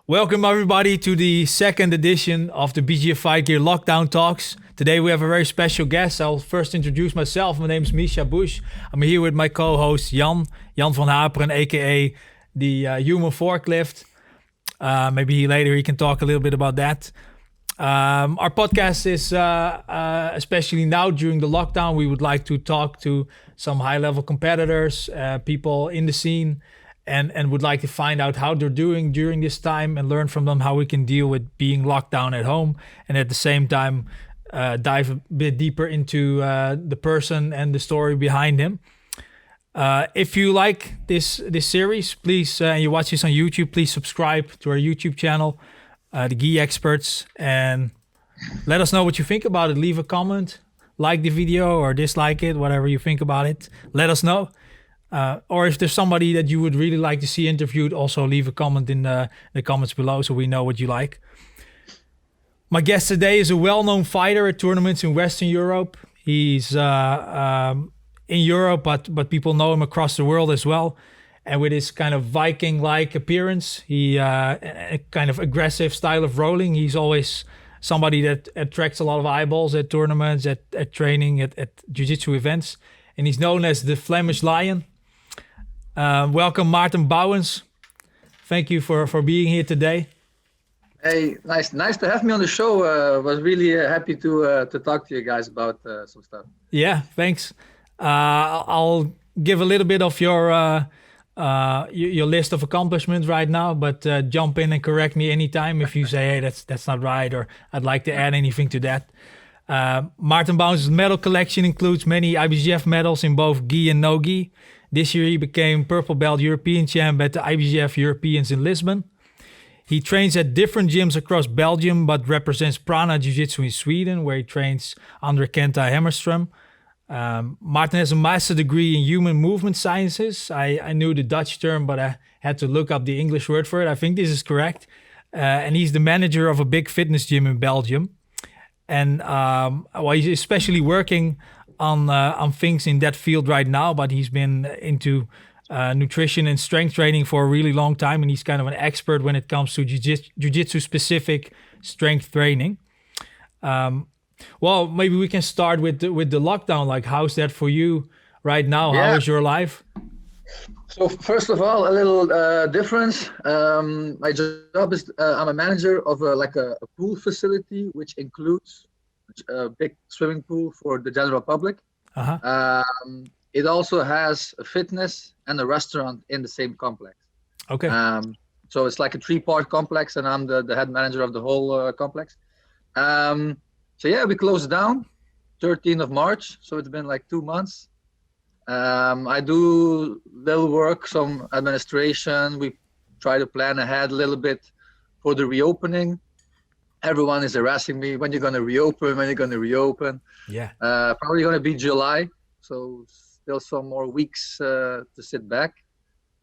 Welcome everybody to the second edition of the BGF Fight Gear Lockdown Talks. Today we have a very special guest. I'll first introduce myself. My name is Misha Bush. I'm here with my co-host Jan van Haperen, aka the Human Forklift. Maybe later he can talk a little bit about that. Our podcast is, especially now during the lockdown, we would like to talk to some high-level competitors, people in the scene, and would like to find out how they're doing during this time and learn from them how we can deal with being locked down at home, and at the same time dive a bit deeper into the person and the story behind him. If you like this series, please, and you watch this on YouTube, please subscribe to our YouTube channel, the Gi Experts, and let us know what you think about it. Leave a comment, like the video or dislike it, whatever you think about it. Let us know. Or if there's somebody that you would really like to see interviewed, also leave a comment in the comments below so we know what you like. My guest today is a well-known fighter at tournaments in Western Europe. He's in Europe, but people know him across the world as well. And with his kind of viking-like appearance, a kind of aggressive style of rolling, he's always somebody that attracts a lot of eyeballs at tournaments, at training, at jiu-jitsu events. And he's known as the Flemish Lion. Welcome, Maarten Bauwens. Thank you for being here today. Hey, nice to have me on the show. Was really happy to talk to you guys about some stuff. Yeah, thanks. I'll give a little bit of your list of accomplishments right now, but jump in and correct me anytime if you say, hey, that's not right, or I'd like to add anything to that. Maarten Bauwens' medal collection includes many IBJJF medals in both gi and no gi. This year he became purple belt European champ at the IBJJF Europeans in Lisbon. He trains at different gyms across Belgium, but represents Prana Jiu Jitsu in Sweden, where he trains under Kenta Hammarström. Maarten has a master's degree in human movement sciences. I knew the Dutch term, but I had to look up the English word for it. I think this is correct. And he's the manager of a big fitness gym in Belgium. And he's especially working on things in that field right now, but he's been into nutrition and strength training for a really long time, and he's kind of an expert when it comes to jiu-jitsu specific strength training. Well, maybe we can start with the lockdown. Like, how's that for you right now? Yeah. How is your life? So first of all, a little difference. My job is I'm a manager of a pool facility, which includes a big swimming pool for the general public. Uh-huh. It also has a fitness and a restaurant in the same complex. Okay. So it's like a 3-part complex, and I'm the head manager of the whole complex. So yeah, we closed down 13th of March. So it's been like 2 months. I do little work, some administration. We try to plan ahead a little bit for the reopening. Everyone is harassing me, when you're going to reopen. Yeah. Probably going to be July. So still some more weeks to sit back.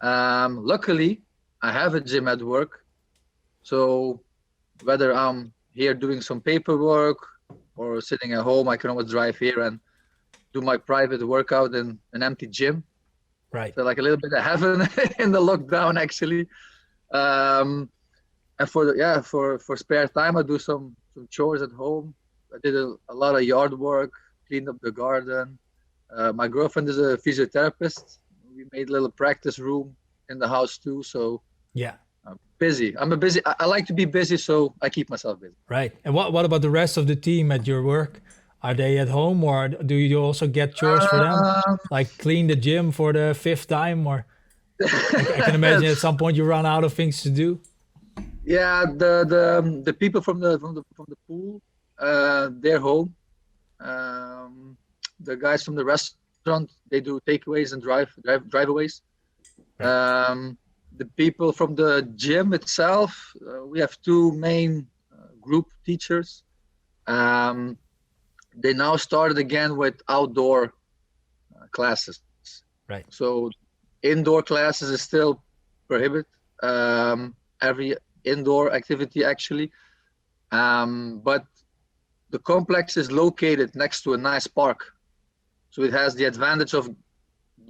Luckily, I have a gym at work. So whether I'm here doing some paperwork or sitting at home, I can always drive here and do my private workout in an empty gym. Right. So like a little bit of heaven in the lockdown, actually. And for spare time, I do some chores at home. I did a lot of yard work, cleaned up the garden. My girlfriend is a physiotherapist. We made a little practice room in the house too. So yeah, I'm busy. I like to be busy, so I keep myself busy. Right. And what about the rest of the team at your work? Are they at home, or do you also get chores for them? Like clean the gym for the 5th time, or I can imagine at some point you run out of things to do. Yeah, the people from the pool, they're home. The guys from the restaurant, they do takeaways and driveaways. Right. The people from the gym itself, we have 2 main group teachers. They now started again with outdoor classes. Right. So indoor classes is still prohibited. Every indoor activity actually. But the complex is located next to a nice park. So it has the advantage of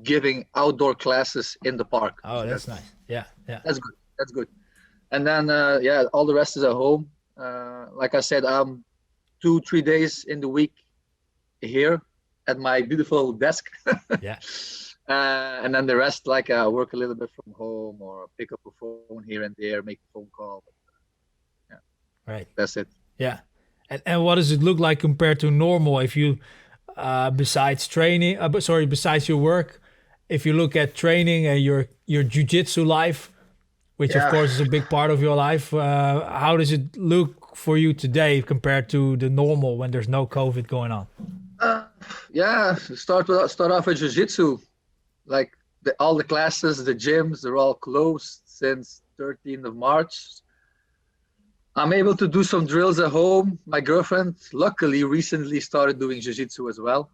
giving outdoor classes in the park. Oh, that's nice. Yeah. That's good. And then all the rest is at home. Like I said, I'm 2-3 days in the week here at my beautiful desk. Yeah. And then the rest, like I work a little bit from home or pick up a phone here and there, make a phone call. Yeah, Right. that's it. Yeah. And what does it look like compared to normal? If you, besides training, besides your work, if you look at training and your jiu-jitsu life, which of course is a big part of your life, how does it look for you today compared to the normal when there's no COVID going on? Start off with jiu-jitsu. Like all the classes, the gyms, they're all closed since 13th of March. I'm able to do some drills at home. My girlfriend, luckily, recently started doing jiu-jitsu as well.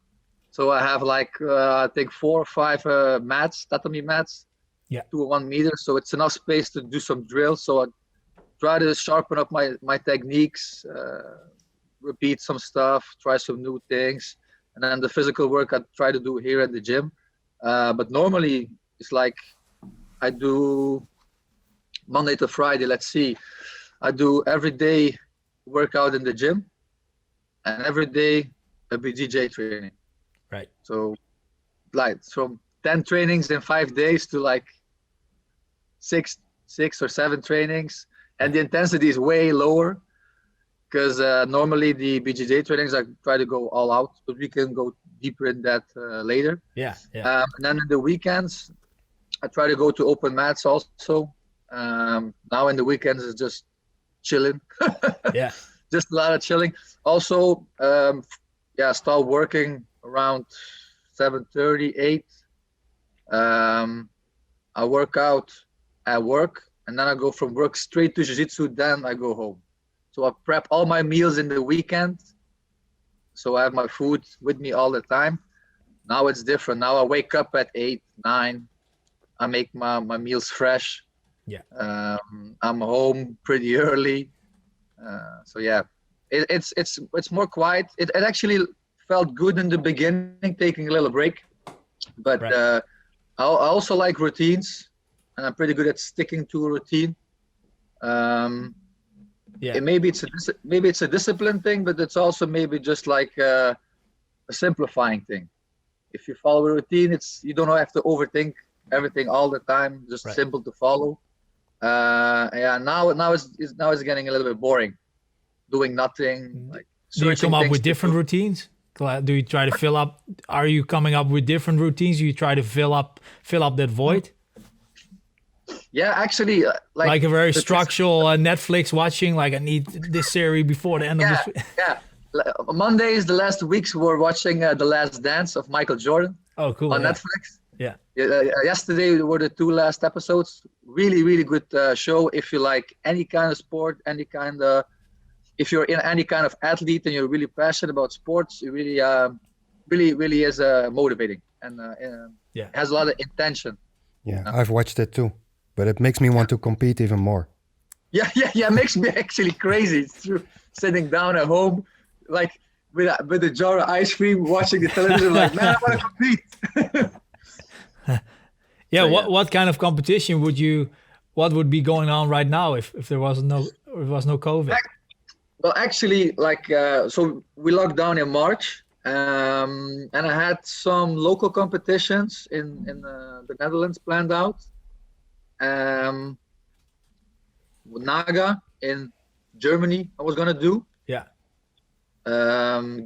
So I have like, I think 4 or 5 mats, tatami mats, 2 or 1 meter. So it's enough space to do some drills. So I try to sharpen up my techniques, repeat some stuff, try some new things. And then the physical work I try to do here at the gym. But normally it's like I do Monday to Friday, let's see. I do every day workout in the gym and every day a BJJ training. Right. So like from 10 trainings in 5 days to like 6 or 7 trainings. And the intensity is way lower because normally the BJJ trainings I try to go all out, but we can go deeper in that later. Yeah. And then in the weekends, I try to go to open mats also. Now in the weekends it's just chilling. Yeah. Just a lot of chilling. Also, start working around 7:30, 8. I work out at work and then I go from work straight to jiu-jitsu, then I go home. So I prep all my meals in the weekend. So I have my food with me all the time. Now it's different. Now I wake up at 8, 9. I make my meals fresh. Yeah. I'm home pretty early. It's more quiet. It actually felt good in the beginning, taking a little break. But I also like routines, and I'm pretty good at sticking to a routine. Maybe it's a discipline thing, but it's also maybe just like a simplifying thing. If you follow a routine, you don't have to overthink everything all the time. Just simple to follow. Now it's getting a little bit boring, doing nothing. Like, do you come up with different routines? Do you try to fill up? Are you coming up with different routines? Do you try to fill up that void? Yeah, actually, like a very structural Netflix watching. Like I need this series before the end of this. Yeah. Mondays, the last weeks we're watching The Last Dance of Michael Jordan. Oh, cool! On Netflix. Yeah. Yesterday were the 2 last episodes. Really, really good show. If you like any kind of sport, if you're in any kind of athlete and you're really passionate about sports, it really is motivating and has a lot of intention. Yeah, I've watched it too, but it makes me want to compete even more. Yeah, it makes me actually crazy. It's true. Sitting down at home, like with a jar of ice cream, watching the television, like, man, I want to compete. What kind of competition what would be going on right now if there was no COVID? Well, actually, so we locked down in March, and I had some local competitions in the Netherlands planned out. Naga in Germany I was gonna do. Yeah.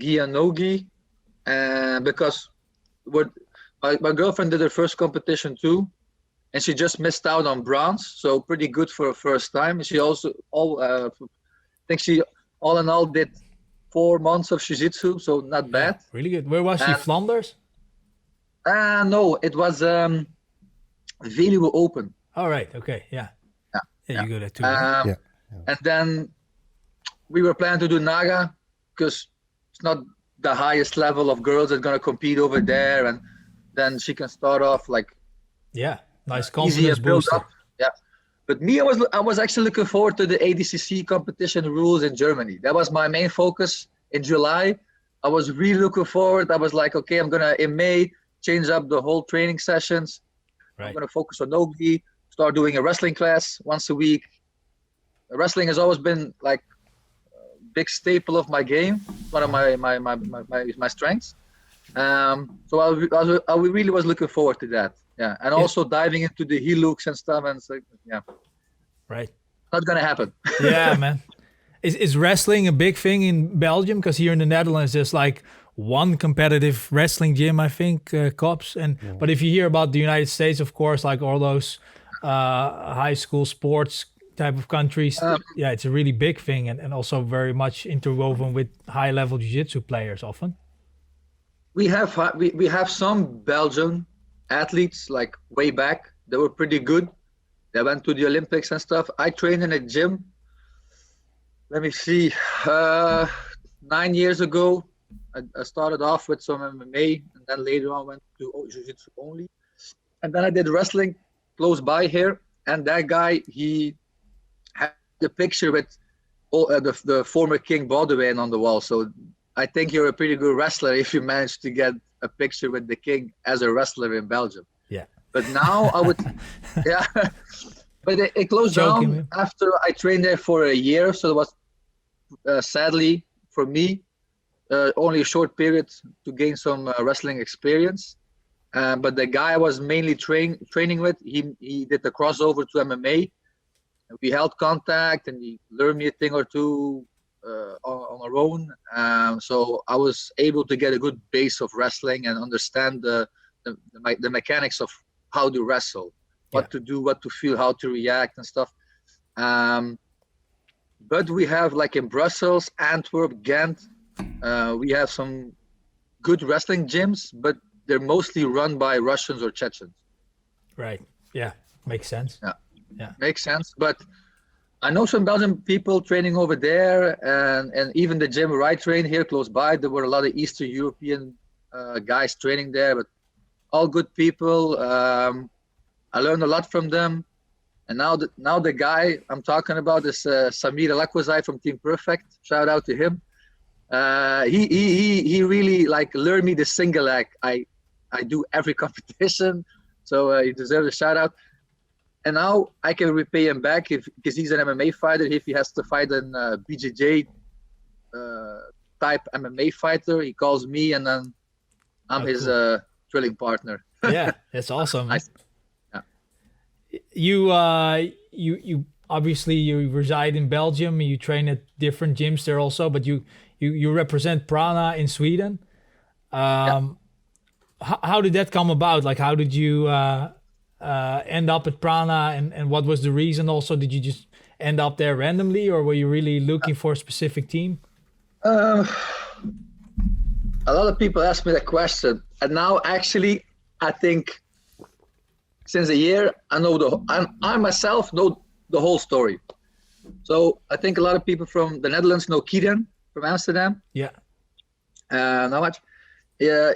Gi and no gi, because my girlfriend did her first competition too, and she just missed out on bronze, so pretty good for her first time. And she also I think she all in all did 4 months of jiu-jitsu, so not bad. Really good. Where was she? Flanders? No, it was Veluwe Open. All right. Okay. Yeah. You go there too. And then we were planning to do Naga because it's not the highest level of girls that are gonna compete over there, and then she can start off like nice confidence booster. Yeah. But me, I was actually looking forward to the ADCC competition rules in Germany. That was my main focus in July. I was really looking forward. I was like, okay, I'm gonna in May change up the whole training sessions. I'm gonna focus on no-gi, start doing a wrestling class once a week, wrestling has always been like a big staple of my game, one of my strengths. So I really was looking forward to that. Yeah, and also diving into the heel hooks and stuff, and so yeah, Right. not gonna happen. Yeah, man. Is wrestling a big thing in Belgium? Because here in the Netherlands, there's like one competitive wrestling gym, I think, Cops. But if you hear about the United States, of course, like all those high school sports type of countries, yeah, it's a really big thing, and also very much interwoven with high level jiu-jitsu players often. We have some Belgian athletes like way back. They were pretty good. They went to the Olympics and stuff. I trained in a gym. Let me see. 9 years ago, I started off with some MMA, and then later on went to jiu-jitsu only. And then I did wrestling close by here. And that guy, he had the picture with the former King Baudouin on the wall. So I think you're a pretty good wrestler if you manage to get a picture with the king as a wrestler in Belgium. Yeah. But now I would, yeah. But it closed down after I trained there for a year. So it was sadly for me only a short period to gain some wrestling experience. But the guy I was mainly training with, he did the crossover to MMA. We held contact, and he learned me a thing or two on our own. So I was able to get a good base of wrestling and understand the mechanics of how to wrestle, what to do, what to feel, how to react and stuff. But we have, like in Brussels, Antwerp, Ghent, we have some good wrestling gyms, but they're mostly run by Russians or Chechens. Right. Yeah. Makes sense. Yeah. Makes sense. But I know some Belgian people training over there, and even the gym where I train here close by, there were a lot of Eastern European guys training there, but all good people. I learned a lot from them. And now the guy I'm talking about is Samir Alakwazai from Team Perfect. Shout out to him. He really like learned me the single leg. I do every competition, so he deserves a shout out. And now I can repay him back because he's an MMA fighter. If he has to fight an BJJ type MMA fighter, he calls me, and then I'm his drilling partner. Yeah, that's awesome. Nice. You obviously you reside in Belgium. You train at different gyms there also, but you represent Prana in Sweden. How did that come about? Like, how did you end up at Prana, and what was the reason? Also, did you just end up there randomly, or were you really looking for a specific team? A lot of people ask me that question, and now actually I think since a year I myself know the whole story. So I think a lot of people from the Netherlands know Kieran from Amsterdam. Yeah. Not much. Yeah.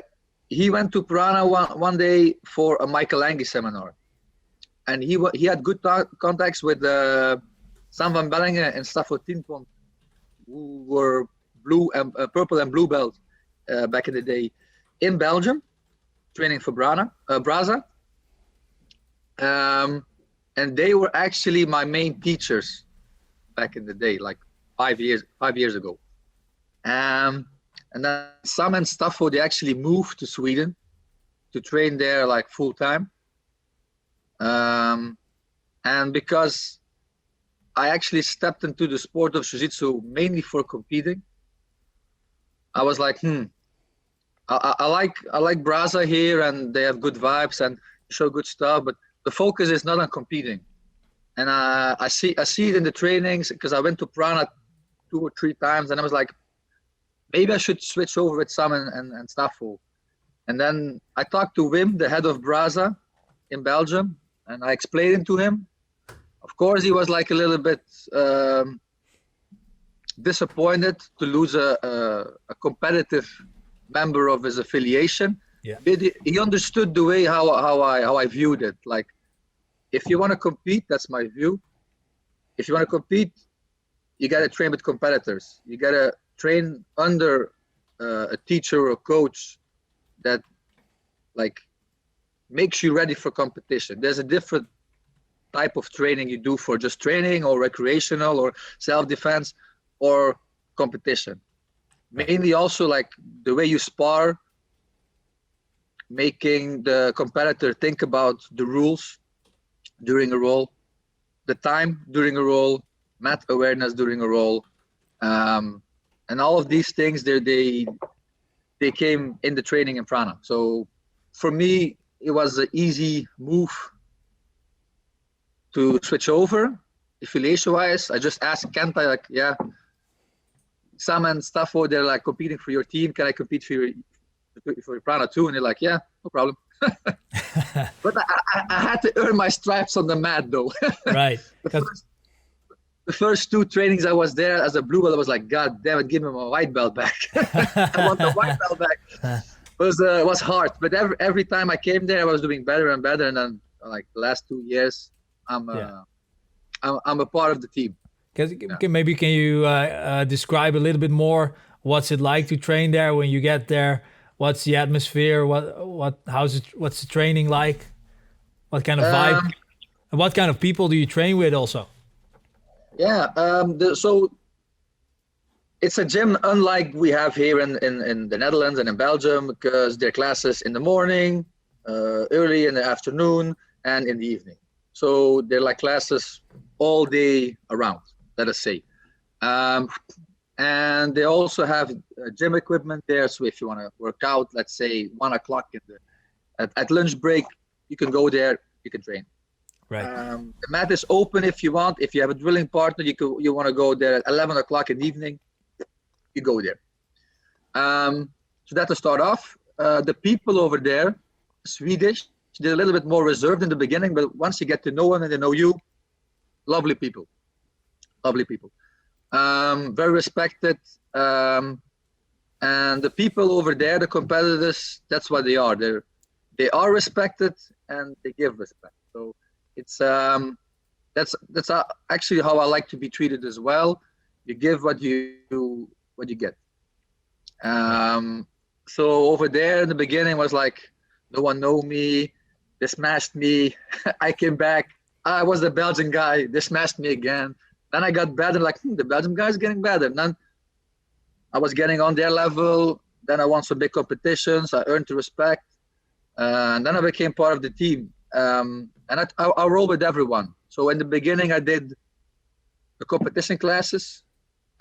He went to Prana one day for a Michael Lange seminar, and he had good contacts with Sam van Bellingen and Staffo Tinpont, who were purple and blue belt back in the day in Belgium, training for Braza. And they were actually my main teachers back in the day, like 5 years ago. And then Sam and Staffo, they actually moved to Sweden to train there like full time. And because I actually stepped into the sport of jiu-jitsu mainly for competing, I was like, I like Braza here, and they have good vibes and show good stuff, but the focus is not on competing. And I see it in the trainings, because I went to Prana 2 or 3 times, and I was like, maybe I should switch over with Sam and Staffo. And then I talked to Wim, the head of Braza in Belgium, and I explained it to him. Of course, he was like a little bit disappointed to lose a competitive member of his affiliation. Yeah. But he understood the way how I viewed it. Like, if you want to compete, that's my view. If you want to compete, you got to train with competitors. You got to train under a teacher or a coach that like makes you ready for competition. There's a different type of training you do for just training or recreational or self-defense or competition. Mainly also like the way you spar, making the competitor think about the rules during a roll, the time during a roll, mat awareness during a roll, and all of these things they came in the training in Prana. So for me, it was an easy move to switch over. Affiliation-wise, I just asked Kenta, like, yeah, Sam and stuff over there, like, competing for your team. Can I compete for your Prana too? And they're like, yeah, no problem. But I had to earn my stripes on the mat, though. Right. The first 2 trainings I was there as a blue belt, I was like, God damn it, give me my white belt back. I want the white belt back. It was hard, but every time I came there, I was doing better and better. And then, like, the last 2 years, I'm a part of the team. Maybe can you describe a little bit more what's it like to train there when you get there? What's the atmosphere? What's the training like? What kind of vibe? And what kind of people do you train with also? Yeah, so it's a gym unlike we have here in the Netherlands and in Belgium, because their classes in the morning, early in the afternoon, and in the evening. So they're like classes all day around, let us say. And they also have gym equipment there. So if you want to work out, let's say 1 o'clock at lunch break, you can go there, you can train. Right. The mat is open if you want. If you have a drilling partner, you want to go there at 11 o'clock in the evening, you go there. So that to start off, the people over there, Swedish, they're a little bit more reserved in the beginning, but once you get to know them and they know you, lovely people. Very respected. And the people over there, the competitors, that's what they are. They are respected and they give respect. So it's that's actually how I like to be treated as well. You give what you get. So over there in the beginning was like, no one know me. They smashed me. I came back. I was the Belgian guy. They smashed me again. Then I got better. Like, the Belgian guy's getting better. And then I was getting on their level. Then I won some big competitions. I earned the respect. And then I became part of the team. And I roll with everyone. So in the beginning, I did the competition classes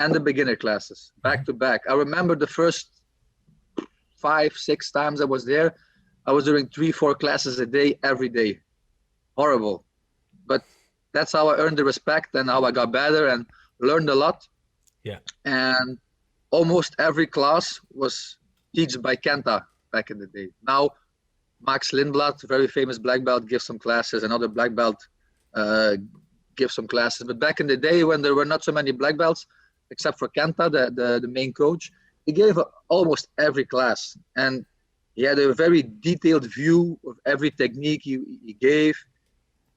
and the beginner classes back to back. I remember the first 5-6 times I was there, I was doing 3-4 classes a day, every day. Horrible. But that's how I earned the respect and how I got better and learned a lot. Yeah. And almost every class was taught by Kenta back in the day. Now, Max Lindblad, very famous black belt, gives some classes. Another black belt gives some classes. But back in the day when there were not so many black belts, except for Kenta, the main coach, he gave almost every class. And he had a very detailed view of every technique he gave.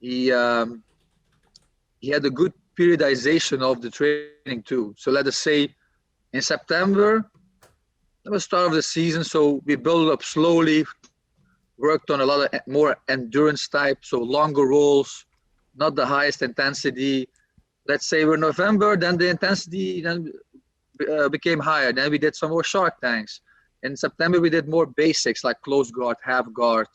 He had a good periodization of the training too. So let us say in September, that was the start of the season. So we built up slowly, worked on a lot of more endurance type, so longer rolls, not the highest intensity. Let's say we're November, then the intensity became higher. Then we did some more shark tanks. In September, we did more basics like close guard, half guard.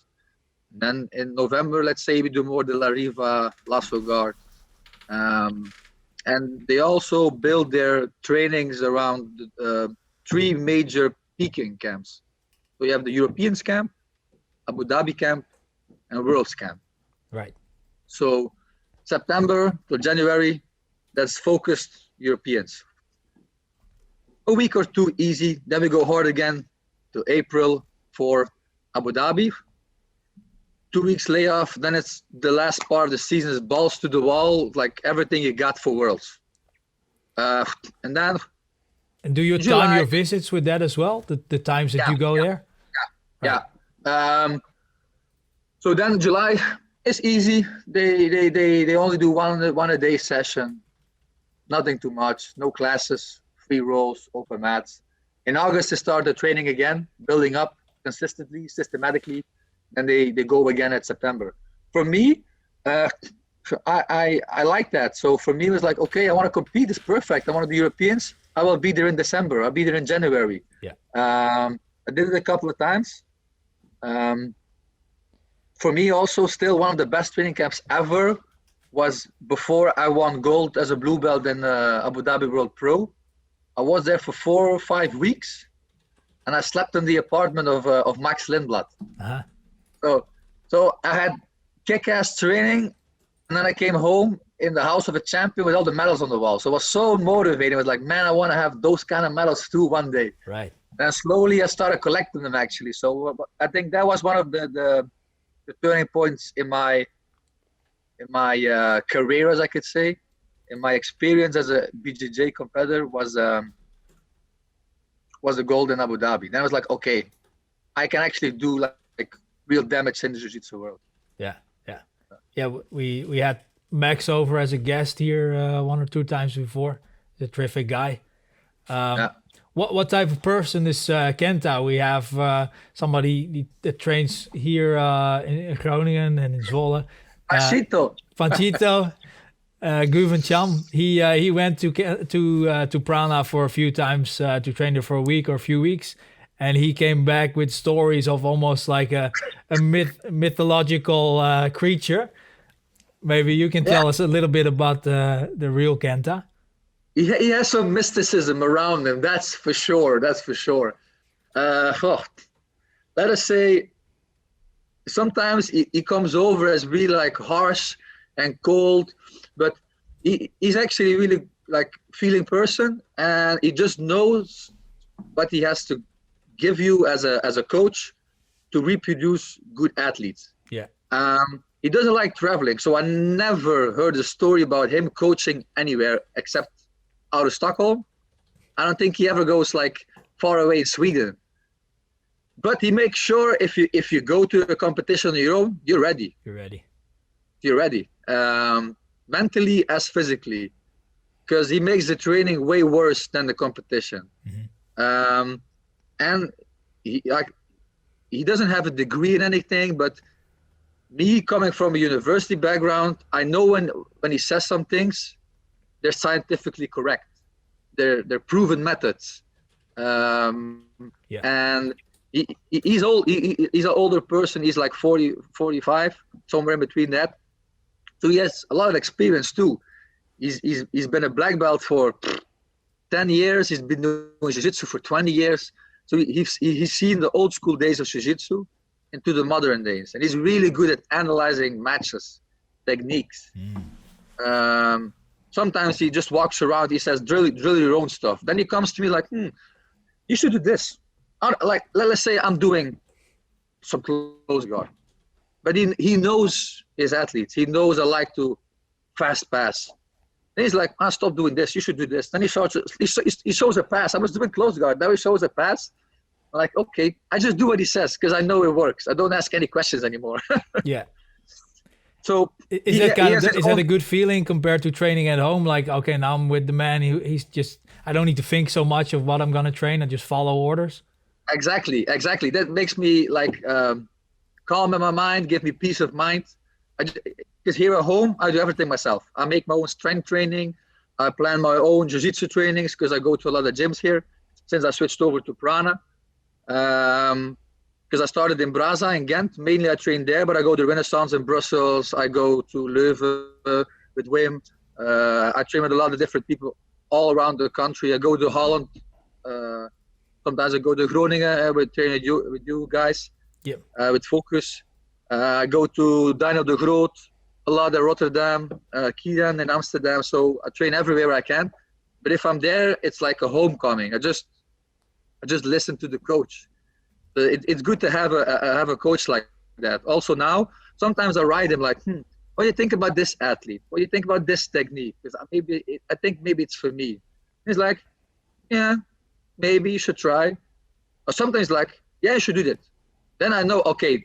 Then in November, let's say we do more the La Riva, lasso guard. And they also build their trainings around 3 major peaking camps. So you have the Europeans camp, Abu Dhabi camp, and Worlds camp. Right. So September to January, that's focused Europeans. A week or 2 easy, then we go hard again to April for Abu Dhabi. 2 weeks layoff, then it's the last part of the season is balls to the wall, like everything you got for Worlds. And then... And do you time your visits with that as well? The times that you go there? Yeah. So then July is easy. They only do one a day session. Nothing too much. No classes, free rolls, open mats. In August they start the training again, building up consistently, systematically. Then they go again at September. For me, So I like that. So for me, it was like, okay, I want to compete. It's perfect. I want to do Europeans. I will be there in December. I'll be there in January. Yeah. I did it a couple of times. For me, also, still one of the best training camps ever was before I won gold as a blue belt in Abu Dhabi World Pro. I was there for 4 or 5 weeks, and I slept in the apartment of Max Lindblad. Uh-huh. So I had kick-ass training, and then I came home in the house of a champion with all the medals on the wall. So it was so motivating. It was like, man, I want to have those kind of medals too one day. Right. And slowly I started collecting them actually. So I think that was one of the turning points in my career, as I could say, in my experience as a BJJ competitor was the gold in Abu Dhabi. Then I was like, okay, I can actually do like real damage in the jiu-jitsu world. Yeah, we had Max over as a guest here 1 or 2 times before. He's a terrific guy. What type of person is Kenta? We have somebody that trains here in Groningen and in Zwolle. Panchito, Guven Cham. He went to Prana for a few times to train there for a week or a few weeks. And he came back with stories of almost like a mythological creature. Maybe you can tell us a little bit about the real Kenta. He has some mysticism around him, that's for sure. Let us say, sometimes he comes over as really like harsh and cold, but he's actually really like feeling person, and he just knows what he has to give you as a coach to reproduce good athletes. Yeah. He doesn't like traveling, so I never heard a story about him coaching anywhere except out of Stockholm. I don't think he ever goes like far away in Sweden. But he makes sure if you go to a competition on your own, you're ready. You're ready. Mentally as physically, because he makes the training way worse than the competition. Mm-hmm. And he doesn't have a degree in anything, but me coming from a university background, I know when he says some things, they're scientifically correct. They're proven methods. And he's old. He's an older person. He's like 40, 45, somewhere in between that. So he has a lot of experience too. He's been a black belt for 10 years. He's been doing jiu-jitsu for 20 years. So he's seen the old school days of jiu-jitsu into the modern days. And he's really good at analyzing matches, techniques. Sometimes he just walks around, he says, drill your own stuff. Then he comes to me like, you should do this. Like, let's say I'm doing some close guard. But he knows his athletes. He knows I like to fast pass. Then he's like, stop doing this. You should do this. Then he shows a pass. I was doing close guard. Now he shows a pass. I'm like, okay, I just do what he says because I know it works. I don't ask any questions anymore. Yeah. So is that a good feeling compared to training at home? Like, okay, now I'm with the man. He's just, I don't need to think so much of what I'm going to train. I just follow orders. Exactly. That makes me like calm in my mind, give me peace of mind. Because here at home, I do everything myself. I make my own strength training. I plan my own jiu-jitsu trainings because I go to a lot of gyms here since I switched over to Prana. Because I started in Braza in Ghent. Mainly I train there, but I go to Renaissance in Brussels. I go to Leuven with Wim. I train with a lot of different people all around the country. I go to Holland. Sometimes I go to Groningen with training with you guys. Yep. With Focus. I go to Dino de Groot, a lot in Rotterdam, Kieran in Amsterdam. So I train everywhere I can. But if I'm there, it's like a homecoming. I just listen to the coach. It's good to have a coach like that. Also now, sometimes I write him like, what do you think about this athlete? What do you think about this technique? Because I think maybe it's for me. He's like, yeah, maybe you should try. Or sometimes like, yeah, you should do that. Then I know, okay,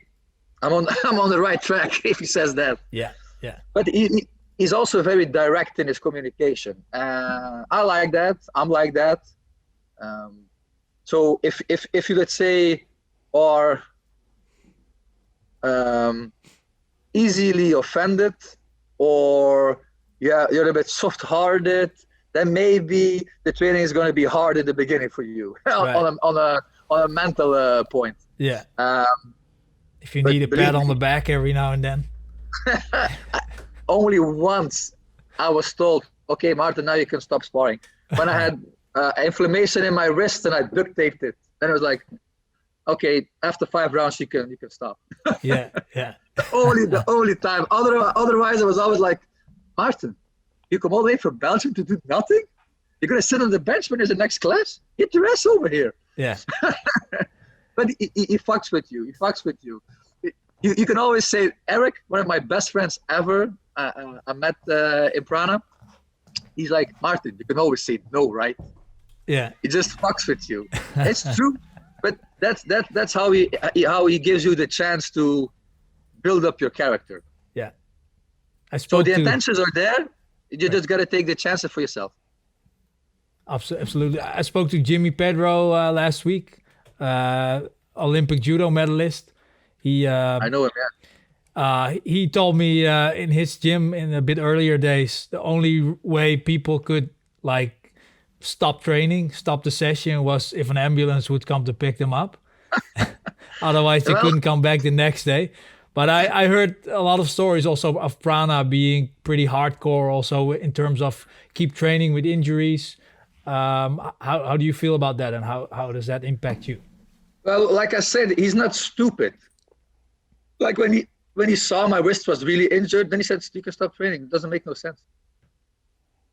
I'm on the right track if he says that. Yeah. But he's also very direct in his communication. I like that. I'm like that. So if you, let's say, are easily offended, or you're a bit soft-hearted, then maybe the training is going to be hard in the beginning for you on a mental point. Yeah. If you But need a pat on the back every now and then. Only once I was told, okay, Maarten, now you can stop sparring. When I had inflammation in my wrist and I duct taped it, then it was like, okay, after 5 rounds you can stop. Yeah. the only time. Otherwise, I was always like, Maarten, you come all the way from Belgium to do nothing? You're gonna sit on the bench when there's the next class? Get your ass over here. Yeah. But he fucks with you. He fucks with you. You can always say, Eric, one of my best friends ever, I met in Prana. He's like, Maarten, you can always say no, right? Yeah. He just fucks with you. It's true, but that's how he gives you the chance to build up your character. Yeah. So the intentions are there. You just got to take the chances for yourself. Absolutely. I spoke to Jimmy Pedro last week, Olympic judo medalist. I know him, yeah. He told me in his gym in a bit earlier days, the only way people could like stop training, stop the session, was if an ambulance would come to pick them up. Otherwise, they couldn't come back the next day. But I heard a lot of stories also of Prana being pretty hardcore also in terms of keep training with injuries. How do you feel about that, and how does that impact you? Well, like I said, he's not stupid. Like when he saw my wrist was really injured, then he said, you can stop training. It doesn't make no sense.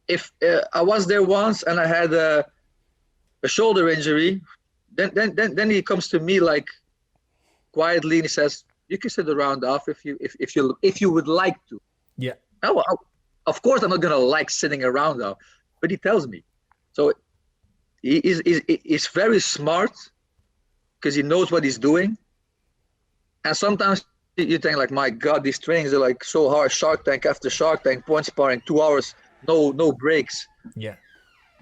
If I was there once and I had a shoulder injury, then he comes to me like quietly and he says, you can sit the round off if you would like to. Yeah. Oh, of course I'm not gonna like sitting around off, but he tells me. So he's very smart because he knows what he's doing. And sometimes you think like, my God, these trainings are like so hard. Shark Tank after Shark Tank, point sparring, 2 hours, no breaks. Yeah.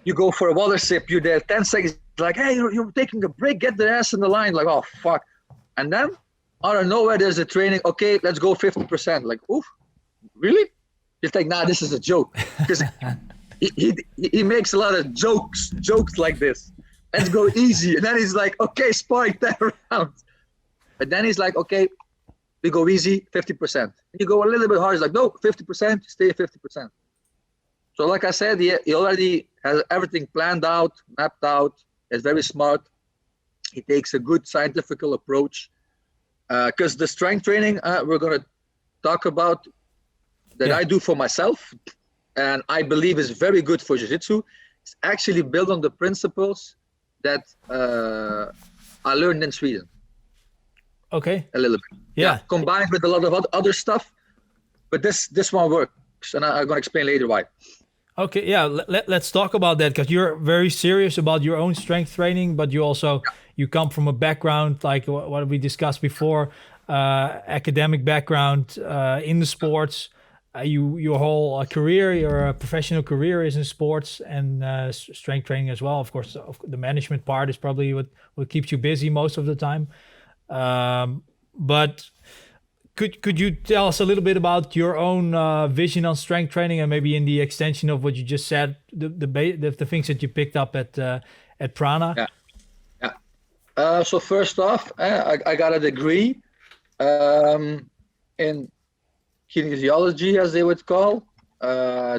You go for a water sip, you're there 10 seconds, like, hey, you're taking a break, get the ass in the line. Like, oh, fuck. And then out of nowhere, there's a training. Okay, let's go 50%. Like, oof, really? You think, nah, this is a joke. Because he makes a lot of jokes like this. Let's go easy. And then he's like, okay, sparring 10 rounds. But then he's like, okay, we go easy, 50%. And you go a little bit hard. He's like, no, 50%, stay at 50%. So like I said, he already has everything planned out, mapped out. He's very smart. He takes a good scientific approach. Because the strength training we're going to talk about that I do for myself, and I believe is very good for Jiu-Jitsu, it's actually built on the principles that I learned in Sweden. Okay. A little bit. Yeah. Combined with a lot of other stuff, but this one works, and I'm going to explain later why. Okay, yeah, let's talk about that, because you're very serious about your own strength training, but you also you come from a background like what we discussed before, academic background in the sports. Your whole career, your professional career is in sports and strength training as well. Of course, the management part is probably what keeps you busy most of the time. But could you tell us a little bit about your own vision on strength training, and maybe in the extension of what you just said, the things that you picked up at Prana? Yeah. So first off, I got a degree in kinesiology, as they would call,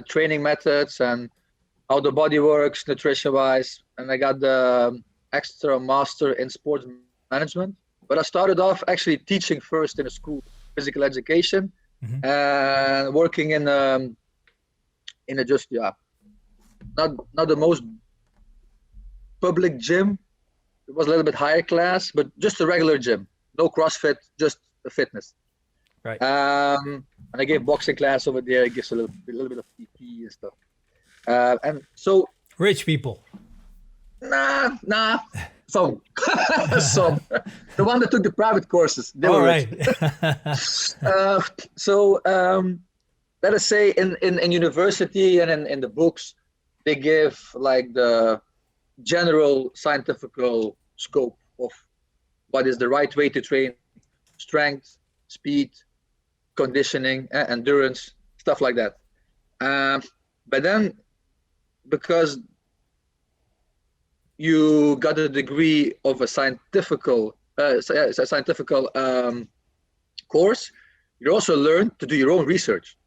training methods and how the body works nutrition-wise, and I got the extra master in sports management. But I started off actually teaching first in a school, physical education, and working in a just not the most public gym. It was a little bit higher class, but just a regular gym, no CrossFit, just a fitness. Right. And I gave boxing class over there. I give a little bit of PT and stuff. And so rich people. Nah. Some. The one that took the private courses. They were rich. So let us say in university and in the books, they give like the general scientific scope of what is the right way to train strength, speed, conditioning, endurance, stuff like that. But then, because you got a degree of a scientific course, you also learn to do your own research.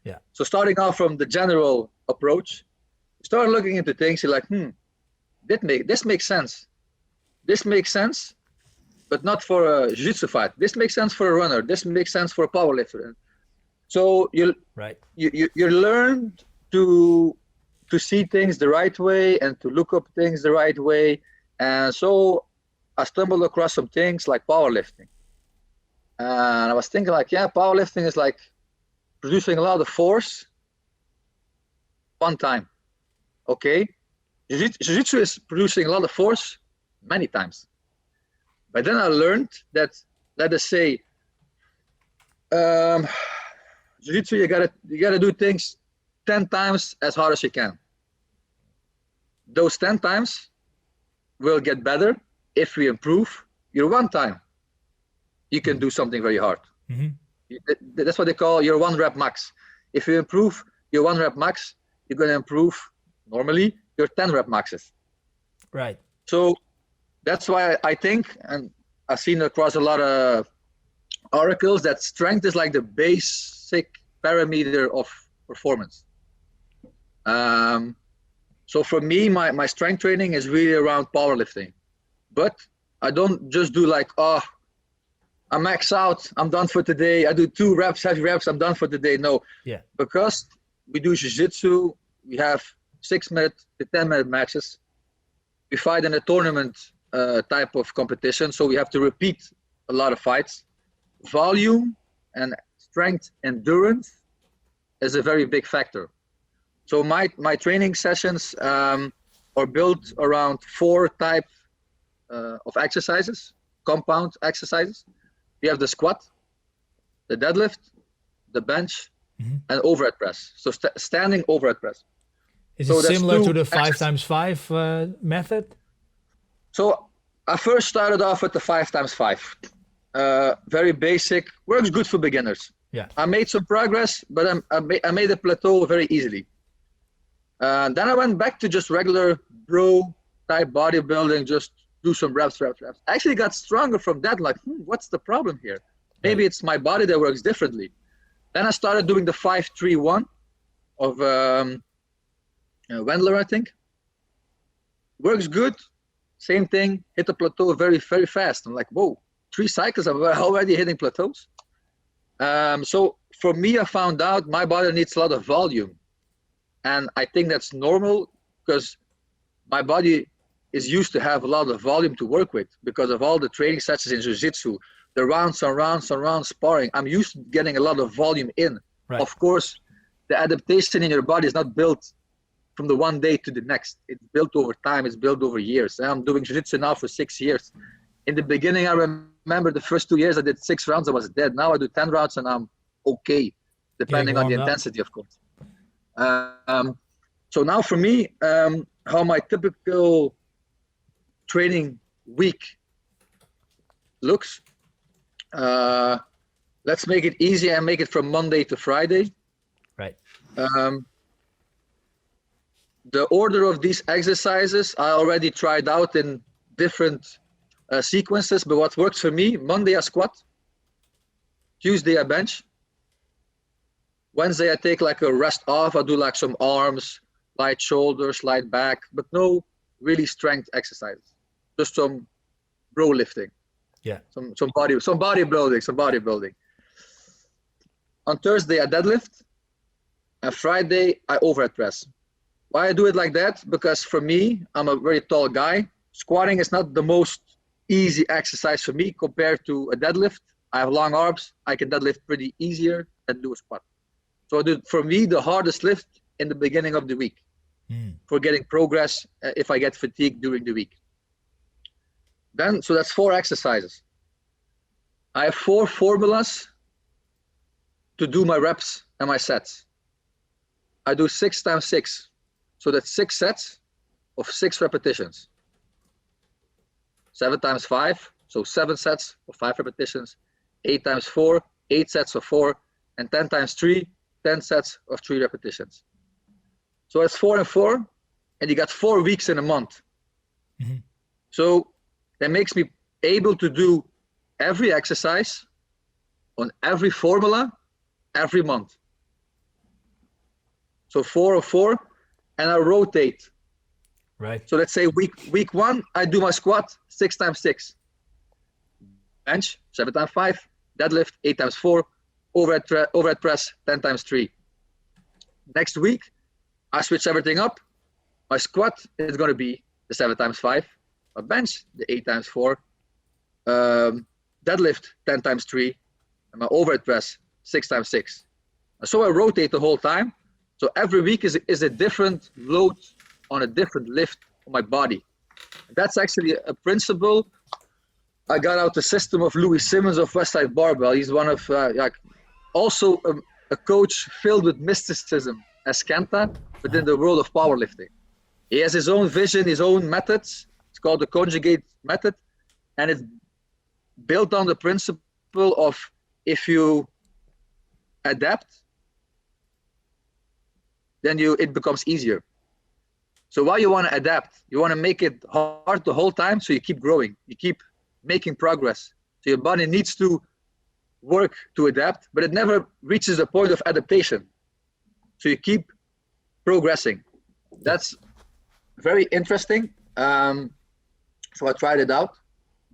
Yeah. So starting off from the general approach, you start looking into things. You're like, this makes sense. This makes sense, but not for a jiu-jitsu fight. This makes sense for a runner. This makes sense for a powerlifter. So you learn to see things the right way and to look up things the right way. And so I stumbled across some things like powerlifting. And I was thinking like, powerlifting is like producing a lot of force one time. Okay. Jiu-jitsu is producing a lot of force many times. But then I learned that, let us say, Jiu-jitsu, you gotta do things 10 times as hard as you can. Those 10 times will get better if we improve your one time. You can do something very hard. Mm-hmm. That's what they call your 1 rep max. If you improve your 1 rep max, you're gonna improve normally your 10 rep maxes. Right. So that's why I think, and I've seen across a lot of articles, that strength is like the basic parameter of performance. So for me, my strength training is really around powerlifting. But I don't just do like, I max out, I'm done for today. I do 2 reps, heavy reps, I'm done for today. No. Yeah. Because we do jiu-jitsu, we have 6-minute to 10-minute matches. We fight in a tournament type of competition, so we have to repeat a lot of fights. Volume and strength endurance is a very big factor. So my training sessions are built around 4 types of exercises, compound exercises. We have the squat, the deadlift, the bench, and overhead press. So standing overhead press. Is it similar to the 5x5 method? So I first started off with the 5x5. Very basic, works good for beginners. Yeah. I made some progress, but I made a plateau very easily. Then I went back to just regular bro type bodybuilding, just do some reps. I actually got stronger from that, like, what's the problem here? Maybe it's my body that works differently. Then I started doing the 5-3-1 of Wendler, I think. Works good, same thing, hit the plateau very, very fast. I'm like, whoa, 3 cycles, I'm already hitting plateaus. So for me, I found out my body needs a lot of volume. And I think that's normal because my body is used to have a lot of volume to work with because of all the training sessions in jiu-jitsu, the rounds and rounds and rounds sparring. I'm used to getting a lot of volume in. Right. Of course, the adaptation in your body is not built from the one day to the next. It's built over time. It's built over years. I'm doing jiu-jitsu now for 6 years. In the beginning, I remember the first 2 years I did 6 rounds. I was dead. Now I do 10 rounds and I'm okay, depending on the intensity, of course. So now for me, how my typical training week looks, let's make it easy and make it from Monday to Friday. Right. The order of these exercises I already tried out in different sequences, but what works for me, Monday I squat, Tuesday I bench, Wednesday I take like a rest off, I do like some arms, light shoulders, light back, but no really strength exercises, just some bro lifting. Yeah. Some bodybuilding. On Thursday I deadlift, and Friday I overhead press. Why I do it like that? Because for me, I'm a very tall guy. Squatting is not the most easy exercise for me compared to a deadlift. I have long arms. I can deadlift pretty easier than do a squat. So for me, the hardest lift in the beginning of the week for getting progress if I get fatigued during the week. Then, so that's 4 exercises. I have 4 formulas to do my reps and my sets. I do 6 times 6. So that's 6 sets of 6 repetitions. 7 times 5, so 7 sets of 5 repetitions. 8 times 4, 8 sets of 4. And 10 times 3, 10 sets of 3 repetitions. So it's 4 and 4, and you got 4 weeks in a month. Mm-hmm. So that makes me able to do every exercise on every formula every month. So 4 or 4, and I rotate. Right. So let's say week 1, I do my squat 6 times 6, bench 7 times 5, deadlift 8 times 4, overhead press 10 times 3. Next week, I switch everything up. My squat is going to be the 7 times 5, my bench the 8 times 4, deadlift 10 times 3, and my overhead press 6 times 6. So I rotate the whole time. So every week is a different load on a different lift on my body. That's actually a principle. I got out the system of Louis Simmons of Westside Barbell. He's one of also a coach filled with mysticism as Kenta within the world of powerlifting. He has his own vision, his own methods. It's called the conjugate method, and it's built on the principle of if you adapt, then it becomes easier. So why you want to adapt? You want to make it hard the whole time, so you keep growing, you keep making progress. So your body needs to work to adapt, but it never reaches the point of adaptation. So you keep progressing. That's very interesting. So I tried it out,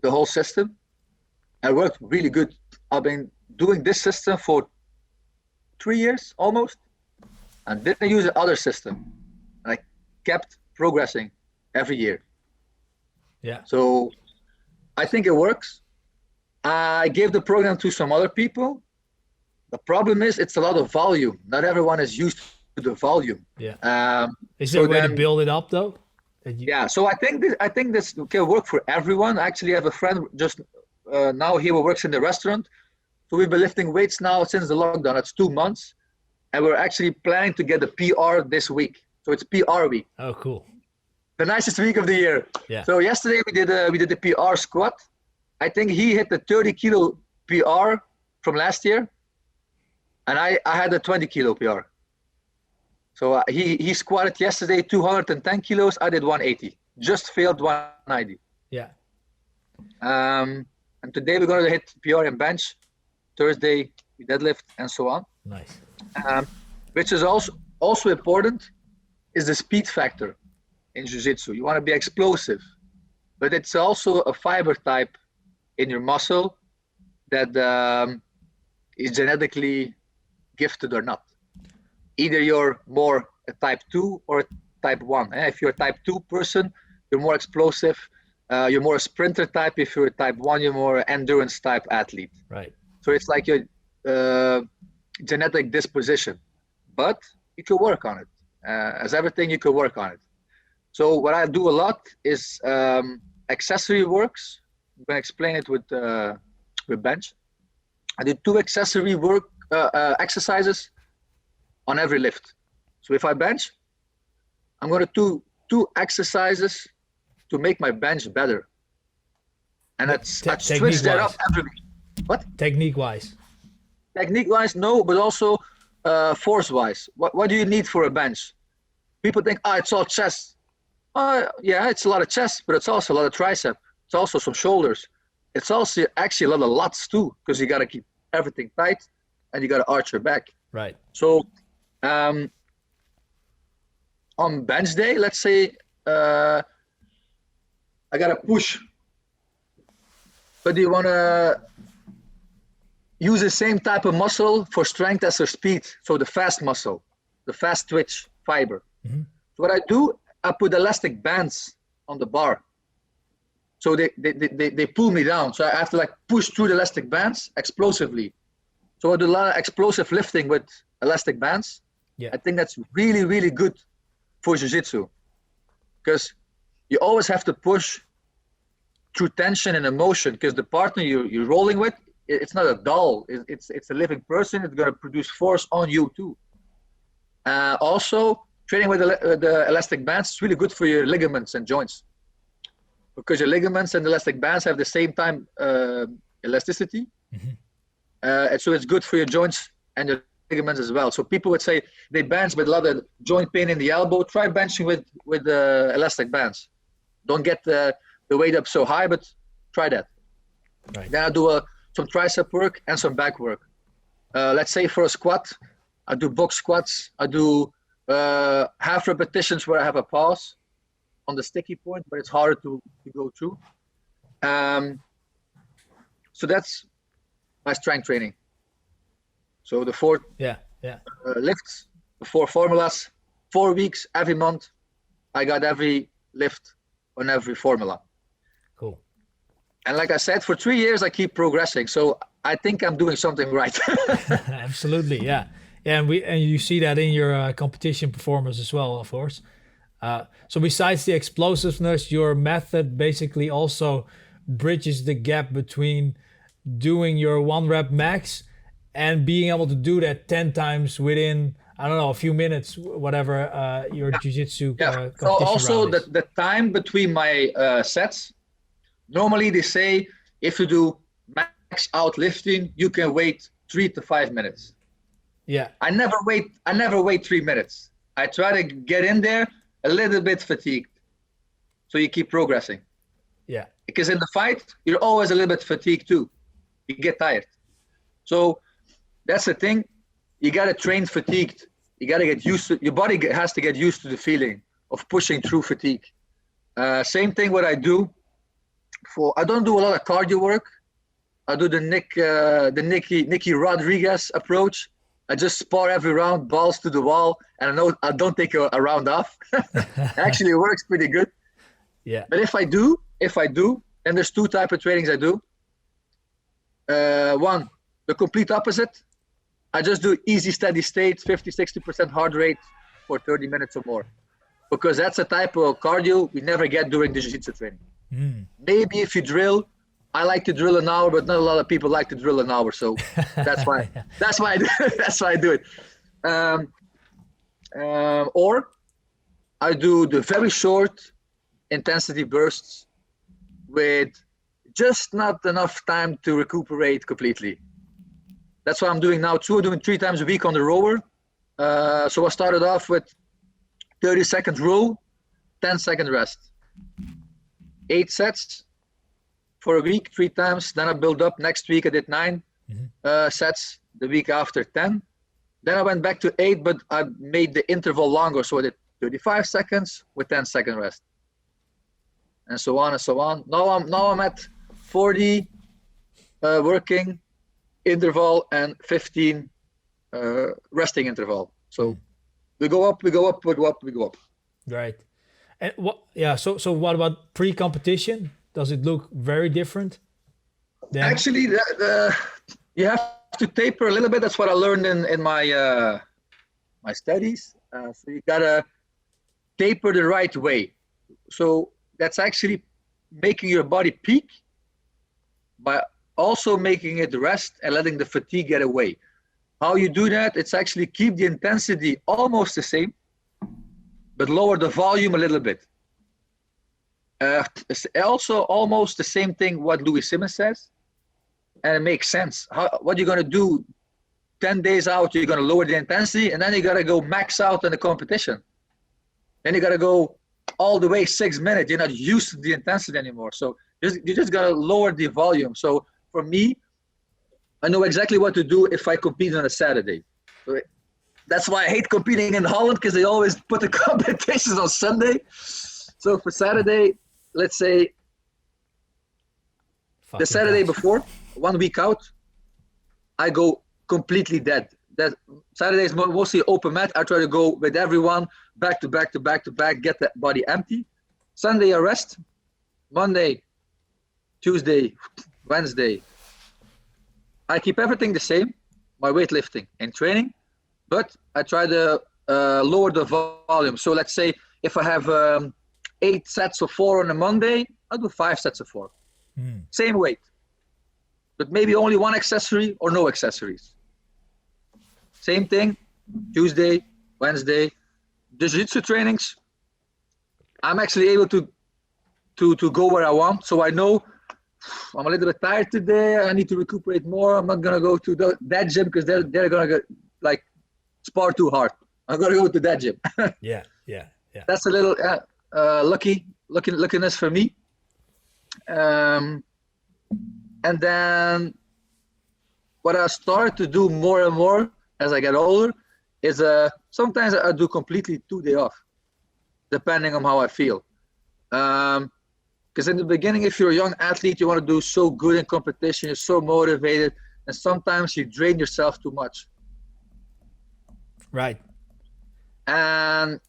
the whole system, and it worked really good. I've been doing this system for 3 years almost, and didn't use the other system. And I kept progressing every year. Yeah. So I think it works. I gave the program to some other people. The problem is it's a lot of volume. Not everyone is used to the volume. Yeah. Is there a way to build it up though? Yeah. So I think this can work for everyone. Actually, I have a friend just now here who works in the restaurant. So we've been lifting weights now since the lockdown. It's 2 months, and we're actually planning to get the PR this week. So it's PR week. Oh, cool. The nicest week of the year. Yeah. So yesterday we did the PR squat. I think he hit the 30 kilo PR from last year, and I had a 20 kilo PR. So he squatted yesterday 210 kilos. I did 180. Just failed 190. Yeah. And today we're gonna hit PR and bench. Thursday we deadlift and so on. Nice. Which is also important is the speed factor in jiu-jitsu. You want to be explosive, but it's also a fiber type in your muscle that is genetically gifted or not. Either you're more a type 2 or a type 1. If you're a type 2 person, you're more explosive. You're more a sprinter type. If you're a type 1, you're more an endurance type athlete. Right. So it's like your genetic disposition, but you can work on it. As everything, you can work on it. So what I do a lot is accessory works. I'm going to explain it with bench. I do 2 accessory work exercises on every lift. So if I bench, I'm going to do 2 exercises to make my bench better. And I switch that up every week. What? Technique-wise? Technique-wise, no, but also force-wise. What do you need for a bench? People think, it's all chest. Yeah, it's a lot of chest, but it's also a lot of tricep. It's also some shoulders. It's also actually a lot of lats too, because you got to keep everything tight and you got to arch your back. Right. So on bench day, let's say I got to push, but you want to use the same type of muscle for strength as for speed. So the fast muscle, the fast twitch fiber. Mm-hmm. So what I do, I put elastic bands on the bar. So they pull me down. So I have to like push through the elastic bands explosively. So I do a lot of explosive lifting with elastic bands. Yeah. I think that's really, really good for jiu-jitsu, because you always have to push through tension and emotion, because the partner you're rolling with, it's not a doll. It's a living person. It's going to produce force on you too. Also, training with the elastic bands is really good for your ligaments and joints, because your ligaments and elastic bands have the same time elasticity. Mm-hmm. And so it's good for your joints and your ligaments as well. So people would say they bench with a lot of joint pain in the elbow. Try benching with elastic bands. Don't get the weight up so high, but try that. Right. Then I do some tricep work and some back work. Let's say for a squat, I do box squats. I do half repetitions where I have a pause on the sticky point, but it's harder to go through. So that's my strength training. So the 4 lifts, the 4 formulas, 4 weeks, every month. I got every lift on every formula. Cool. And like I said, for 3 years, I keep progressing. So I think I'm doing something right. Absolutely, yeah. Yeah, and you see that in your competition performance as well, of course. So besides the explosiveness, your method basically also bridges the gap between doing your 1 rep max and being able to do that 10 times within, I don't know, a few minutes, whatever your jiu-jitsu competition So also round is. the time between my sets, normally they say if you do max out lifting, you can wait 3 to 5 minutes. Yeah. I never wait 3 minutes. I try to get in there a little bit fatigued. So you keep progressing. Yeah. Because in the fight, you're always a little bit fatigued too. You get tired. So that's the thing. You got to train fatigued. You got to get used to, your body has to get used to the feeling of pushing through fatigue. Same thing what I do I don't do a lot of cardio work. I do the Nicky Rodriguez approach. I just spar every round, balls to the wall, and I know I don't take a round off. Actually, it works pretty good. Yeah. But if I do, then there's 2 types of trainings I do. One, the complete opposite. I just do easy, steady state, 50-60% heart rate for 30 minutes or more. Because that's a type of cardio we never get during the jiu-jitsu training. Maybe if you drill, I like to drill an hour, but not a lot of people like to drill an hour. So that's why I do it. Or I do the very short intensity bursts with just not enough time to recuperate completely. That's what I'm doing now too. I'm doing 3 times a week on the rower. So I started off with 30-second row, 10-second rest. 8 sets for a week, 3 times. Then I built up. Next week I did 9 sets. The week after 10. Then I went back to 8, but I made the interval longer. So I did 35 seconds with 10-second rest. And so on and so on. Now I'm at 40 working interval and 15 resting interval. So we go up. Right. And so what about pre-competition? Does it look very different? Actually, you have to taper a little bit. That's what I learned in my my studies. So you gotta taper the right way. So that's actually making your body peak by also making it rest and letting the fatigue get away. How you do that? It's actually keep the intensity almost the same, but lower the volume a little bit. It's also almost the same thing what Louis Simmons says, and it makes sense. What you're gonna do 10 days out, you're gonna lower the intensity, and then you gotta go max out in the competition. Then you gotta go all the way 6 minutes. You're not used to the intensity anymore. So you just gotta lower the volume. So for me, I know exactly what to do if I compete on a Saturday. So that's why I hate competing in Holland, because they always put the competitions on Sunday. So for Saturday, let's say the Saturday before, 1 week out, I go completely dead. That Saturday is mostly open mat. I try to go with everyone back to back, get the body empty. Sunday I rest. Monday, Tuesday, Wednesday, I keep everything the same, my weightlifting and training, but I try to lower the volume. So let's say if I have 8 sets of 4 on a Monday, I'll do 5 sets of 4. Same weight, but maybe only 1 accessory or no accessories. Same thing, Tuesday, Wednesday. The jiu-jitsu trainings, I'm actually able to go where I want. So I know I'm a little bit tired today. I need to recuperate more. I'm not gonna go to that gym because they're gonna like spar too hard. I'm gonna go to that gym. Yeah. That's a little luckiness for me. And then what I started to do more and more as I get older is sometimes I do completely 2 days off, depending on how I feel. Because in the beginning, if you're a young athlete, you want to do so good in competition, you're so motivated, and sometimes you drain yourself too much. Right. And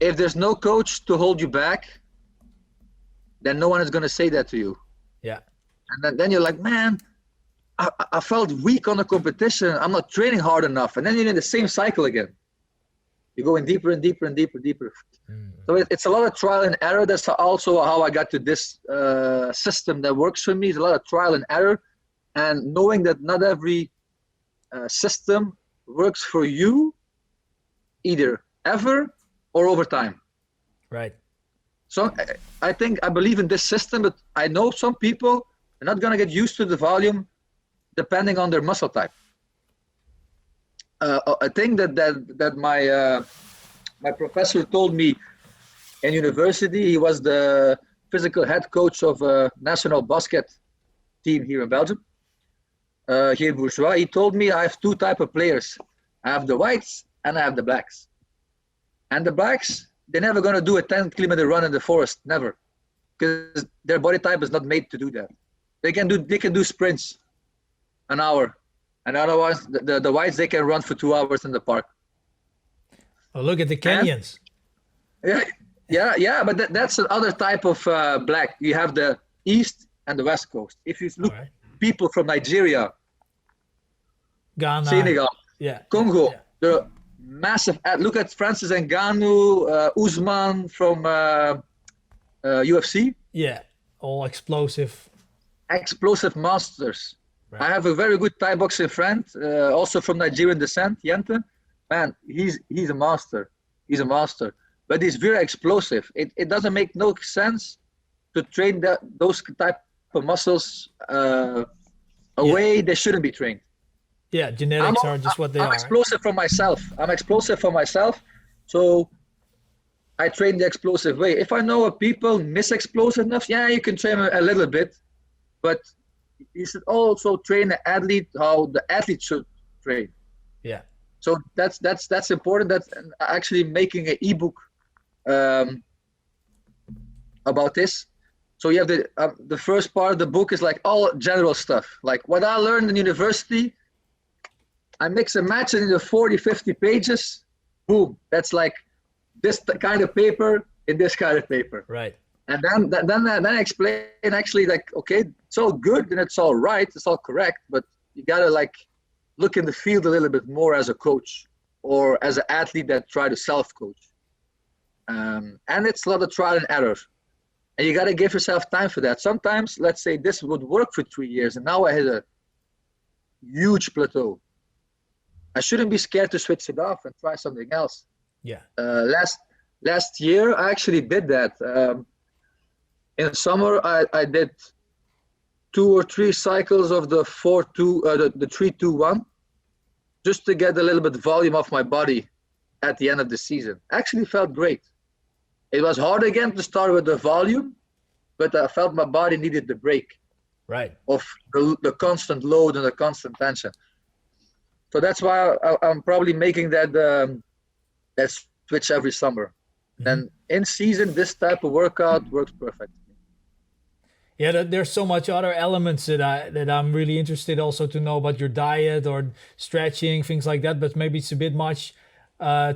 if there's no coach to hold you back, then no one is going to say that to you. Yeah. And then you're like, man, I felt weak on the competition. I'm not training hard enough. And then you're in the same cycle again. You're going deeper and deeper and deeper and deeper. So it's a lot of trial and error. That's also how I got to this system that works for me. It's a lot of trial and error. And knowing that not every system works for you, either ever or over time. Right. So I believe in this system, but I know some people are not going to get used to the volume depending on their muscle type. A thing that my professor told me in university, he was the physical head coach of a national basket team here in Belgium, here in Bourgeois. He told me I have 2 types of players. I have the whites and I have the blacks. And the blacks, they're never going to do a 10-kilometer run in the forest, never, because their body type is not made to do that. They can do sprints, an hour, and otherwise the whites, they can run for 2 hours in the park. Oh, look at the Kenyans. Yeah, but that's another type of black. You have the East and the West Coast. If you look, people from Nigeria, Ghana, Senegal, Congo, the massive. Look at Francis Ngannou, Usman from UFC. Yeah, all explosive monsters. Right. I have a very good Thai boxing friend, also from Nigerian descent, Yente. Man, he's a master. He's a master, but he's very explosive. It doesn't make no sense to train those type of muscles way they shouldn't be trained. Yeah, genetics are just what they are. I'm explosive for myself. So I train the explosive way. If I know people miss explosiveness, you can train a little bit, but you should also train the athlete how the athlete should train. Yeah. So that's important. That's actually making an ebook about this. So you have the first part of the book is like all general stuff, like what I learned in university. I mix and match it into 40, 50 pages. Boom. That's like this kind of paper in this kind of paper. Right. And then I explain actually like, okay, it's all good and it's all right. It's all correct. But you got to like look in the field a little bit more as a coach or as an athlete that try to self-coach. And it's a lot of trial and error. And you got to give yourself time for that. Sometimes, let's say this would work for 3 years and now I hit a huge plateau. I shouldn't be scared to switch it off and try something else. Yeah. Last year, I actually did that. In summer, I did 2 or 3 cycles of the 3-2-1, just to get a little bit volume off my body at the end of the season. Actually felt great. It was hard again to start with the volume, but I felt my body needed the break. Right. Of the constant load and the constant tension. So that's why I'm probably making that switch every summer. Mm-hmm. And in season, this type of workout works perfect. Yeah, there's so much other elements that I'm really interested also to know about your diet or stretching, things like that. But maybe it's a bit much. A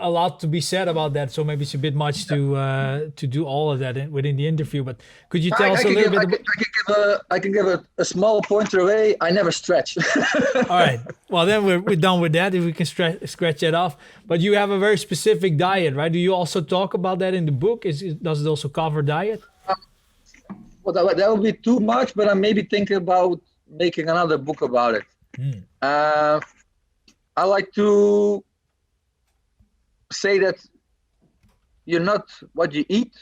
lot to be said about that. So maybe it's a bit much to do all of that within the interview. But could you tell us a little bit? I can give a small pointer away. I never stretch. All right. Well, then we're done with that. If we can scratch that off. But you have a very specific diet, right? Do you also talk about that in the book? Does it also cover diet? Well, that would be too much. But I'm maybe thinking about making another book about it. I like to say that you're not what you eat,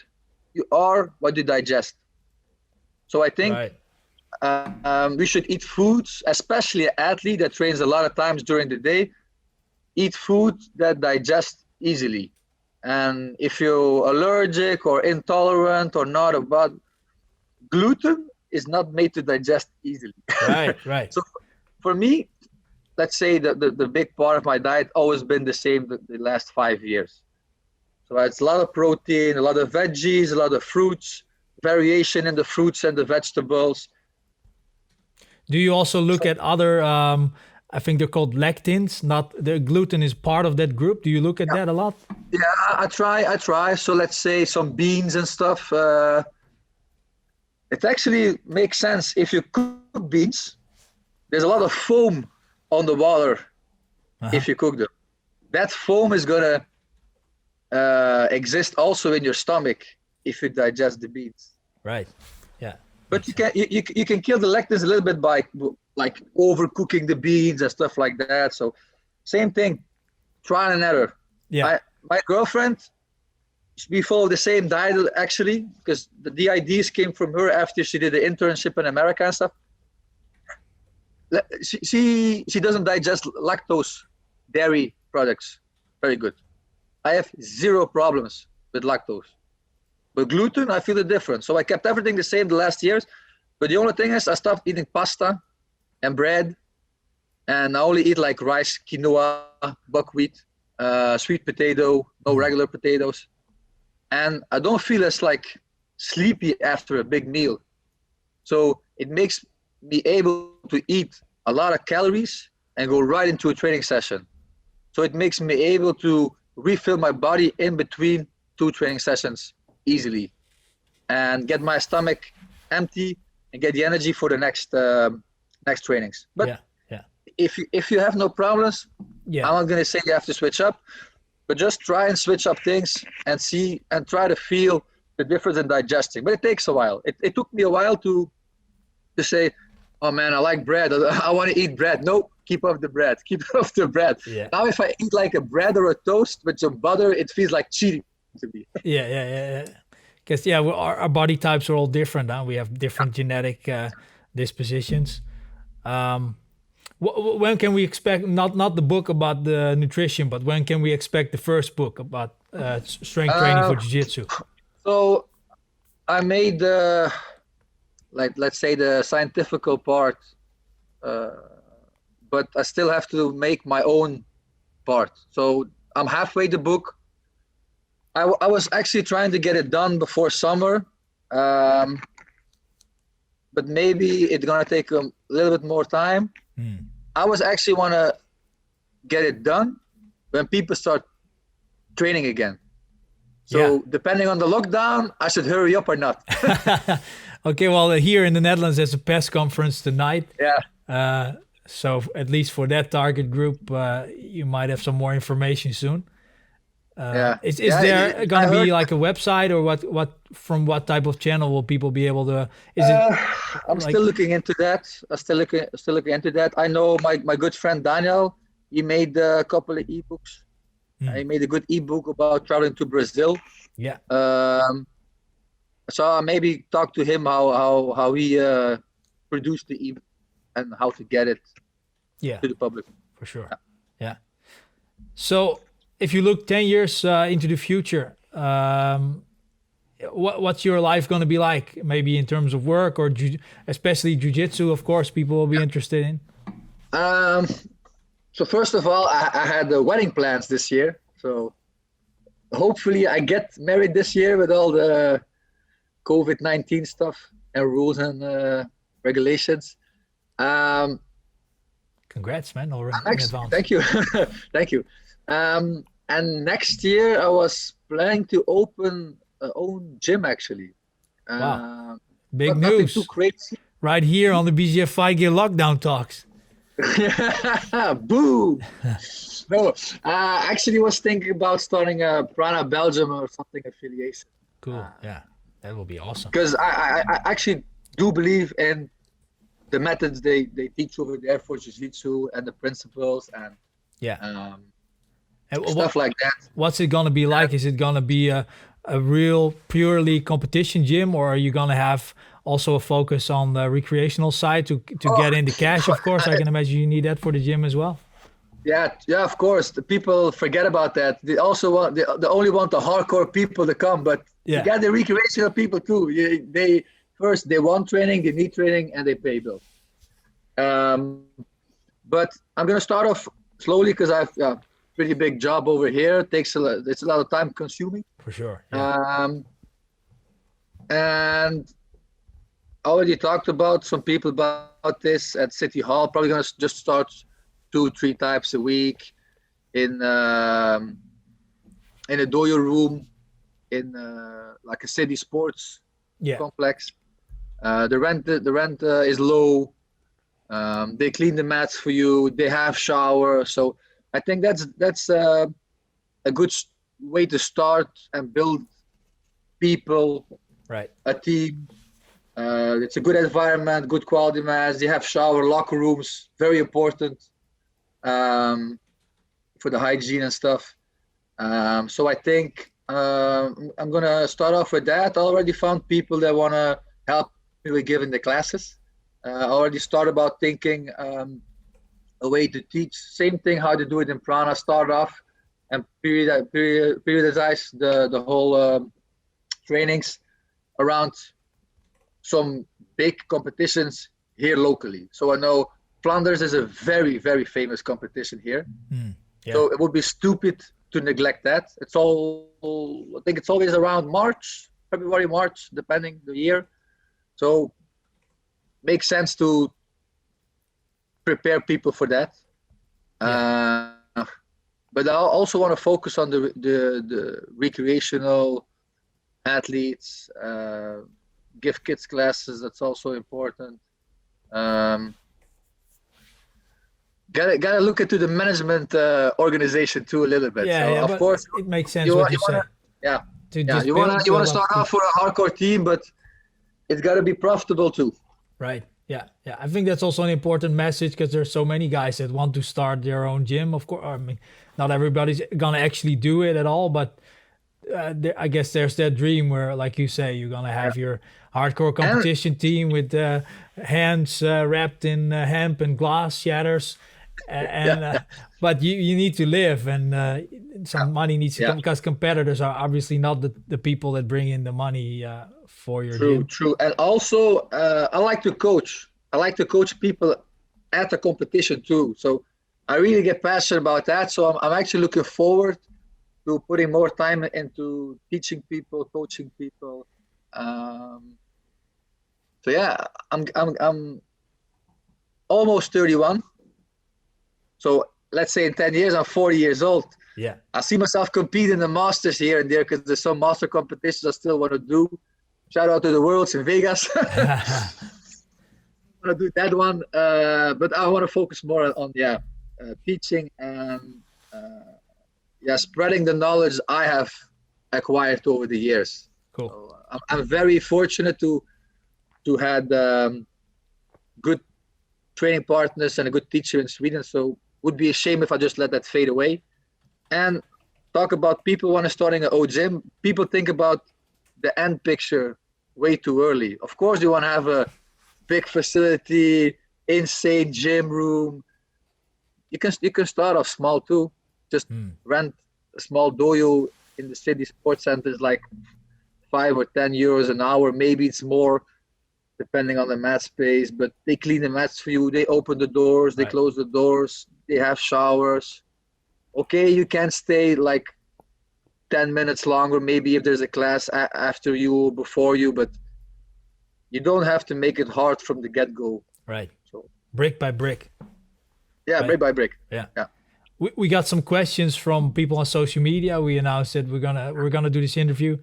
you are what you digest. So I think we should eat foods, especially an athlete that trains a lot of times during the day, eat food that digest easily. And if you're allergic or intolerant or not about gluten is not made to digest easily. Right. So for me, let's say that the big part of my diet always been the same the last 5 years. So it's a lot of protein, a lot of veggies, a lot of fruits, variation in the fruits and the vegetables. Do you also look at other, I think they're called lectins, not the gluten is part of that group. Do you look at that a lot? Yeah, I try. So let's say some beans and stuff. It actually makes sense. If you cook beans, there's a lot of foam on the water if you cook them. That foam is gonna exist also in your stomach if you digest the beans. Right. Yeah. But you can kill the lectins a little bit by like overcooking the beans and stuff like that. So same thing, trial and error. Yeah. My girlfriend, we follow the same diet actually, because the ideas came from her after she did the internship in America and stuff. She doesn't digest lactose dairy products very good. I have 0 problems with lactose. But gluten, I feel the difference. So I kept everything the same the last years. But the only thing is I stopped eating pasta and bread. And I only eat like rice, quinoa, buckwheat, sweet potato, no regular potatoes. And I don't feel as like sleepy after a big meal. So it makes me able to eat a lot of calories and go right into a training session. So it makes me able to refill my body in between 2 training sessions easily and get my stomach empty and get the energy for the next trainings. But if you have no problems, I'm not going to say you have to switch up, but just try and switch up things and see and try to feel the difference in digesting. But it takes a while. It took me a while to say, oh man, I like bread. I want to eat bread. No, keep off the bread. Keep off the bread. Yeah. Now if I eat like a bread or a toast with some butter, it feels like cheating to me. Yeah. Because our body types are all different. Huh? We have different genetic dispositions. When can we expect, not the book about the nutrition, but when can we expect the first book about strength training for Jiu-Jitsu? So I made let's say the scientific part, but I still have to make my own part. So I'm halfway the book. I was actually trying to get it done before summer, but maybe it's gonna take a little bit more time. I was actually want to get it done when people start training again. So depending on the lockdown, I should hurry up or not. Okay, well, here in the Netherlands, there's a PES conference tonight. Yeah. So at least for that target group, you might have some more information soon. Is there going to be like a website or what from what type of channel will people be able to? I'm still looking into that. I'm still looking into that. I know my good friend Daniel. He made a couple of ebooks. He made a good ebook about traveling to Brazil. Yeah. So I maybe talk to him how he produced the ebook and how to get it to the public. For sure. Yeah. So if you look 10 years into the future, what's your life going to be like? Maybe in terms of work or especially jiu-jitsu, of course, people will be interested in. So first of all, I had the wedding plans this year. So hopefully I get married this year with all the COVID-19 stuff and rules and regulations. Congrats, man! Already in advance. Thank you, thank you. And next year I was planning to open our own gym actually. Wow! Big news! Too crazy. Right here on the BGF FIGHTGEAR lockdown talks. Boo! No, actually was thinking about starting a Prana Belgium or something affiliation. Cool. Yeah, that will be awesome. Because I actually do believe in the methods they teach over there for Jiu-Jitsu and the principles and stuff like that. What's it gonna be like? Is it gonna be a real purely competition gym, or are you gonna have also a focus on the recreational side to get in the cash? Of course, I can imagine you need that for the gym as well. Yeah, of course. The people forget about that. They also want they only want the hardcore people to come, but you got the recreational people too. They first they want training, they need training, and they pay bills. But I'm gonna start off slowly because I've pretty big job over here. It's a lot of time consuming. For sure. Yeah. And I already talked about some people about this at City Hall. Probably gonna just start 2-3 times a week in a dojo room in like a city sports complex. The rent is low. They clean the mats for you. They have shower. So I think that's a good way to start and build people. Right. A team. It's a good environment, good quality mats. They have shower, locker rooms, very important. For the hygiene and stuff. So I think I'm gonna start off with that. I already found people that wanna help me with giving the classes. I already started about thinking a way to teach. Same thing how to do it in Prana. Start off and periodize the whole trainings around some big competitions here locally. So I know Flanders is a very, very famous competition here. So it would be stupid to neglect that. I think it's always around February, March, depending the year. So makes sense to prepare people for that. But I also want to focus on the recreational athletes, give kids classes. That's also important. Gotta look into the management organization too a little bit. Yeah, of course it makes sense what you say. You wanna start off for a hardcore team, but it's gotta be profitable too. Right. Yeah. I think that's also an important message because there's so many guys that want to start their own gym. Of course, I mean, not everybody's gonna actually do it at all, but I guess there's that dream where, like you say, you're gonna have your hardcore competition team with hands wrapped in hemp and glass shatters. But you need to live, and some money needs to come because competitors are obviously not the people that bring in the money for your gym. True. And also, I like to coach. I like to coach people at the competition too. So I really get passionate about that. So I'm actually looking forward to putting more time into teaching people, coaching people. So yeah, I'm almost 31. So let's say in 10 years, I'm 40 years old. Yeah. I see myself compete in the Masters here and there because there's some master competitions I still want to do. Shout out to the Worlds in Vegas. I want to do that one. But I want to focus more on teaching and spreading the knowledge I have acquired over the years. Cool. So I'm very fortunate to had good training partners and a good teacher in Sweden. So would be a shame if I just let that fade away. And talk about people want to starting an O gym. People think about the end picture way too early. Of course, you want to have a big facility, insane gym room. You can start off small too. Just rent a small dojo in the city sports centers, like 5 or 10 euros an hour. Maybe it's more, depending on the mat space. But they clean the mats for you. They open the doors. They close the doors. They have showers. Okay, you can stay like 10 minutes longer, maybe if there's a class after you, before you, but you don't have to make it hard from the get-go. Right. So brick by brick. Yeah, brick by brick. Yeah. We got some questions from people on social media. We announced that we're gonna do this interview.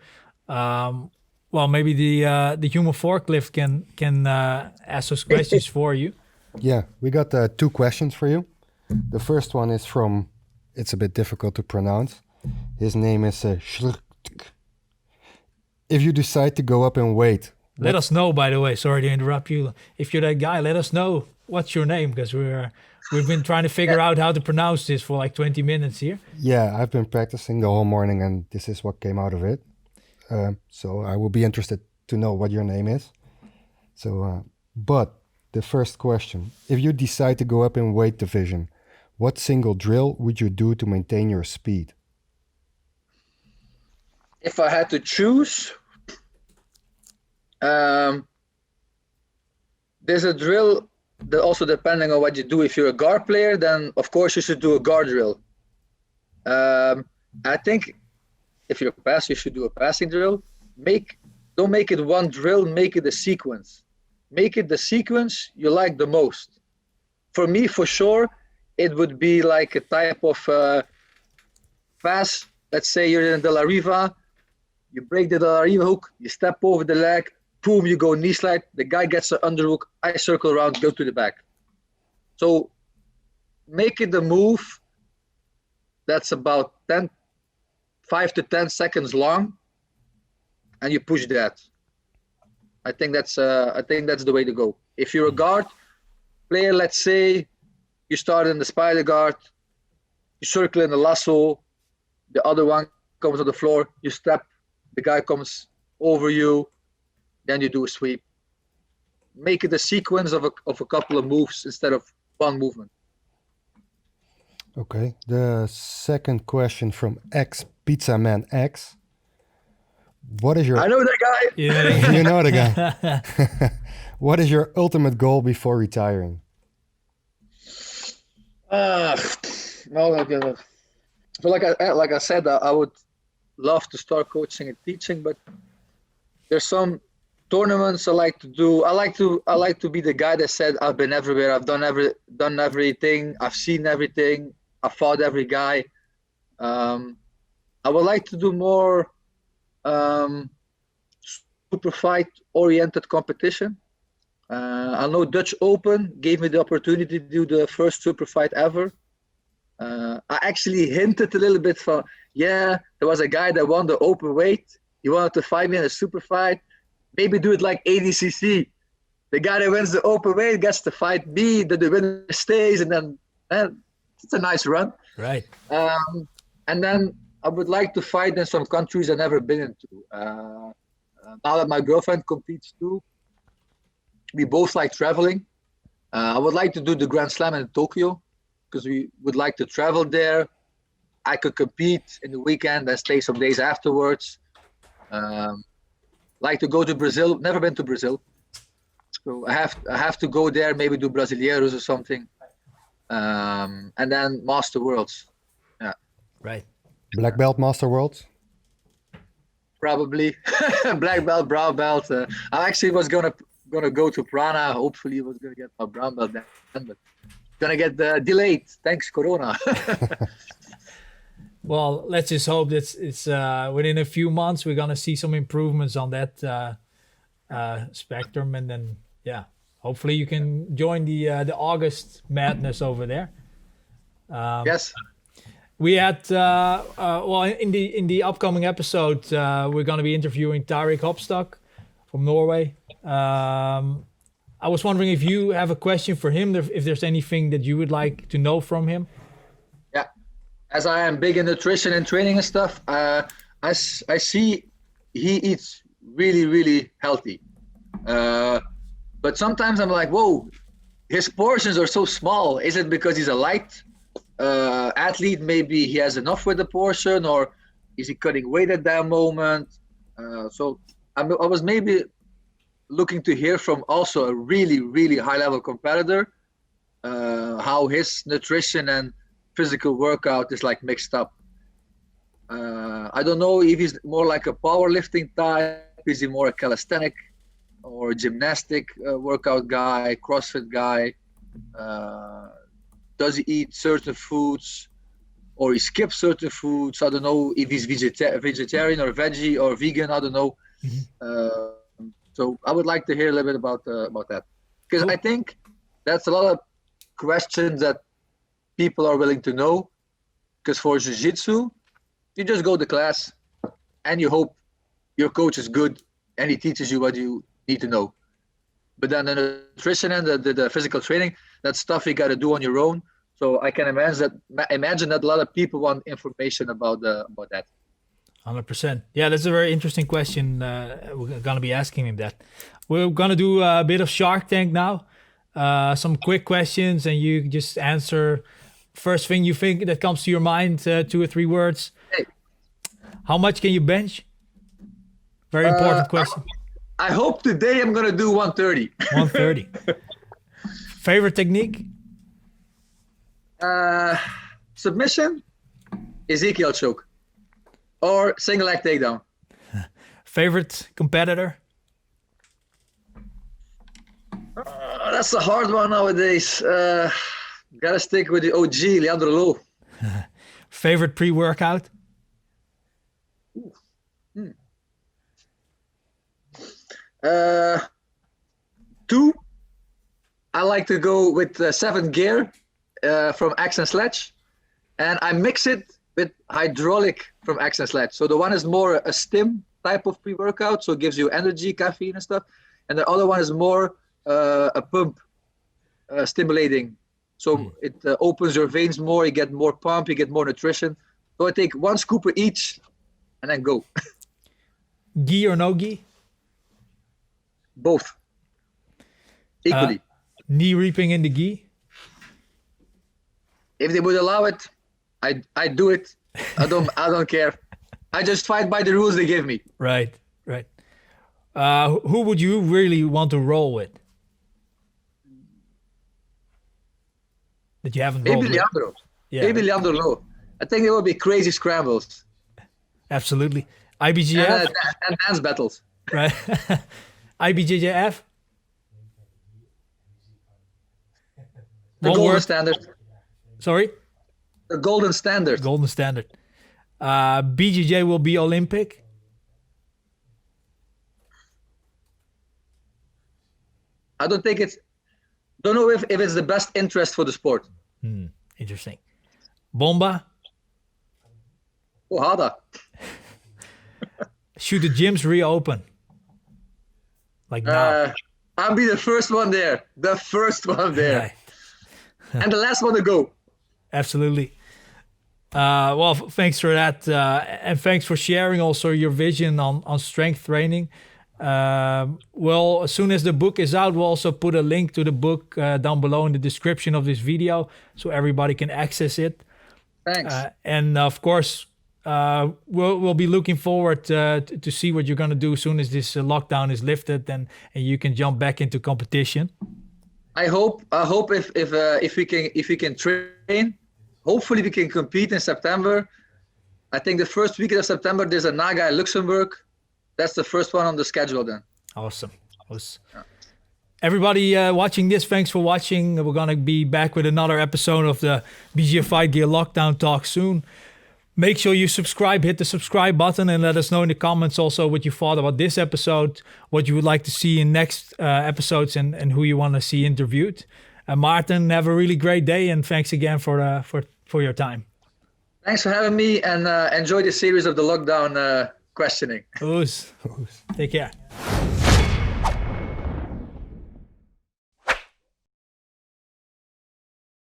Well, maybe the human forklift can ask those questions for you. Yeah, we got 2 questions for you. The first one is from, it's a bit difficult to pronounce. His name is Schlurk. If you decide to go up in weight... Let us know, by the way. Sorry to interrupt you. If you're that guy, let us know what's your name, because we've been trying to figure out how to pronounce this for like 20 minutes here. Yeah, I've been practicing the whole morning, and this is what came out of it. So I will be interested to know what your name is. So, but the first question, if you decide to go up in weight division, What single drill would you do to maintain your speed? If I had to choose, there's a drill that also depending on what you do. If you're a guard player, then of course you should do a guard drill. I think if you're a passer, you should do a passing drill. Don't make it one drill, make it a sequence. Make it the sequence you like the most. For me, for sure, it would be like a type of pass. Let's say you're in the La Riva, you break the La Riva hook, you step over the leg, boom, you go knee slide, the guy gets an underhook, I circle around, go to the back. So make it a move that's about 5 to 10 seconds long, and you push that. I think that's the way to go. If you're a guard player, let's say you start in the spider guard, you circle in the lasso, the other one comes on the floor, you step, the guy comes over you, then you do a sweep. Make it a sequence of a couple of moves instead of one movement. Okay. The second question from Pizza Man X. What is your... I know that guy. Yeah. You know the guy. What is your ultimate goal before retiring? So like I said, I would love to start coaching and teaching, but there's some tournaments I like to do. I like to be the guy that said I've been everywhere, I've done everything, I've seen everything, I fought every guy. I would like to do more super fight oriented competition. I know Dutch Open gave me the opportunity to do the first super fight ever. I actually hinted a little bit for, there was a guy that won the open weight. He wanted to fight me in a super fight. Maybe do it like ADCC. The guy that wins the open weight gets to fight me, then the winner stays, and then it's a nice run. Right. And then I would like to fight in some countries I've never been into. Now that my girlfriend competes too, we both like traveling. I would like to do the Grand Slam in Tokyo because we would like to travel there. I could compete in the weekend and stay some days afterwards. Like to go to Brazil. Never been to Brazil, so I have to go there. Maybe do Brasileiros or something, and then Master Worlds. Yeah. Right. Black Belt Master Worlds? Probably. Black belt, brown belt. I actually was gonna go to Prana. Hopefully, I was gonna get my brown belt then, but gonna get delayed. Thanks, Corona. Well, let's just hope that it's within a few months we're gonna see some improvements on that spectrum, and then hopefully you can join the August madness over there. Yes. We had in the upcoming episode we're gonna be interviewing Tarik Hopstock from Norway. I was wondering if you have a question for him, if there's anything that you would like to know from him. Yeah, as I am big in nutrition and training and stuff, I see he eats really, really healthy. But sometimes I'm like, whoa, his portions are so small. Is it because he's a light athlete? Maybe he has enough with the portion, or is he cutting weight at that moment? So I was maybe looking to hear from also a really, really high level competitor, how his nutrition and physical workout is like mixed up. I don't know if he's more like a powerlifting type, is he more a calisthenic or gymnastic workout guy, CrossFit guy? Does he eat certain foods or he skips certain foods? I don't know if he's vegetarian or veggie or vegan, I don't know. Mm-hmm. So I would like to hear a little bit about that, because I think that's a lot of questions that people are willing to know. Because for jiu-jitsu, you just go to class and you hope your coach is good and he teaches you what you need to know. But then the nutrition and the physical training, that's stuff you got to do on your own. So I can imagine that a lot of people want information about that. 100%. Yeah, that's a very interesting question. We're going to be asking him that. We're going to do a bit of Shark Tank now. Some quick questions, and you just answer First thing you think that comes to your mind, 2 or 3 words. Hey. How much can you bench? Very important question. I hope today I'm gonna do 130. 130. Favorite technique? Submission, Ezekiel choke, or single leg takedown. Favorite competitor? That's a hard one nowadays. Gotta stick with the OG, Leandro Lo. Favorite pre-workout? Two, I like to go with 7 gear from Axe and Sledge, and I mix it with hydraulic from Axe and Sledge. So the one is more a stim type of pre-workout, so it gives you energy, caffeine and stuff, and the other one is more a pump, stimulating. So it opens your veins more, you get more pump, you get more nutrition. So I take 1 scoop of each and then go. Gi or no gi? Both. Equally. Knee reaping in the gi? If they would allow it, I do it. I don't care. I just fight by the rules they give me. Right. Who would you really want to roll with? That you haven't rolled Maybe with? Leandro. Yeah. Maybe Leandro Lo. I think there will be crazy scrambles. Absolutely. IBJJF? And dance battles. Right. IBJJF? The One golden word. standard. Sorry? The golden standard. Golden standard. BJJ will be Olympic. I don't think don't know if it's the best interest for the sport. Interesting. Bomba? Ohada. Should the gyms reopen? Like now? I'll be the first one there. The first one there. Right. And the last one to go. Absolutely. Well, thanks for that. And thanks for sharing also your vision on strength training. Well, as soon as the book is out, we'll also put a link to the book down below in the description of this video so everybody can access it. Thanks. And of course, we'll be looking forward to see what you're going to do as soon as this lockdown is lifted and you can jump back into competition. I hope if we can train, hopefully we can compete in September. I think the first week of September there's a Naga in Luxembourg. That's the first one on the schedule then. Awesome. Everybody watching this, thanks for watching. We're going to be back with another episode of the BJJ Fight Gear Lockdown Talk soon. Make sure you subscribe, hit the subscribe button, and let us know in the comments also what you thought about this episode, what you would like to see in next episodes, and who you want to see interviewed. Maarten, have a really great day, and thanks again for your time. Thanks for having me, and enjoy the series of the lockdown questioning. Take care.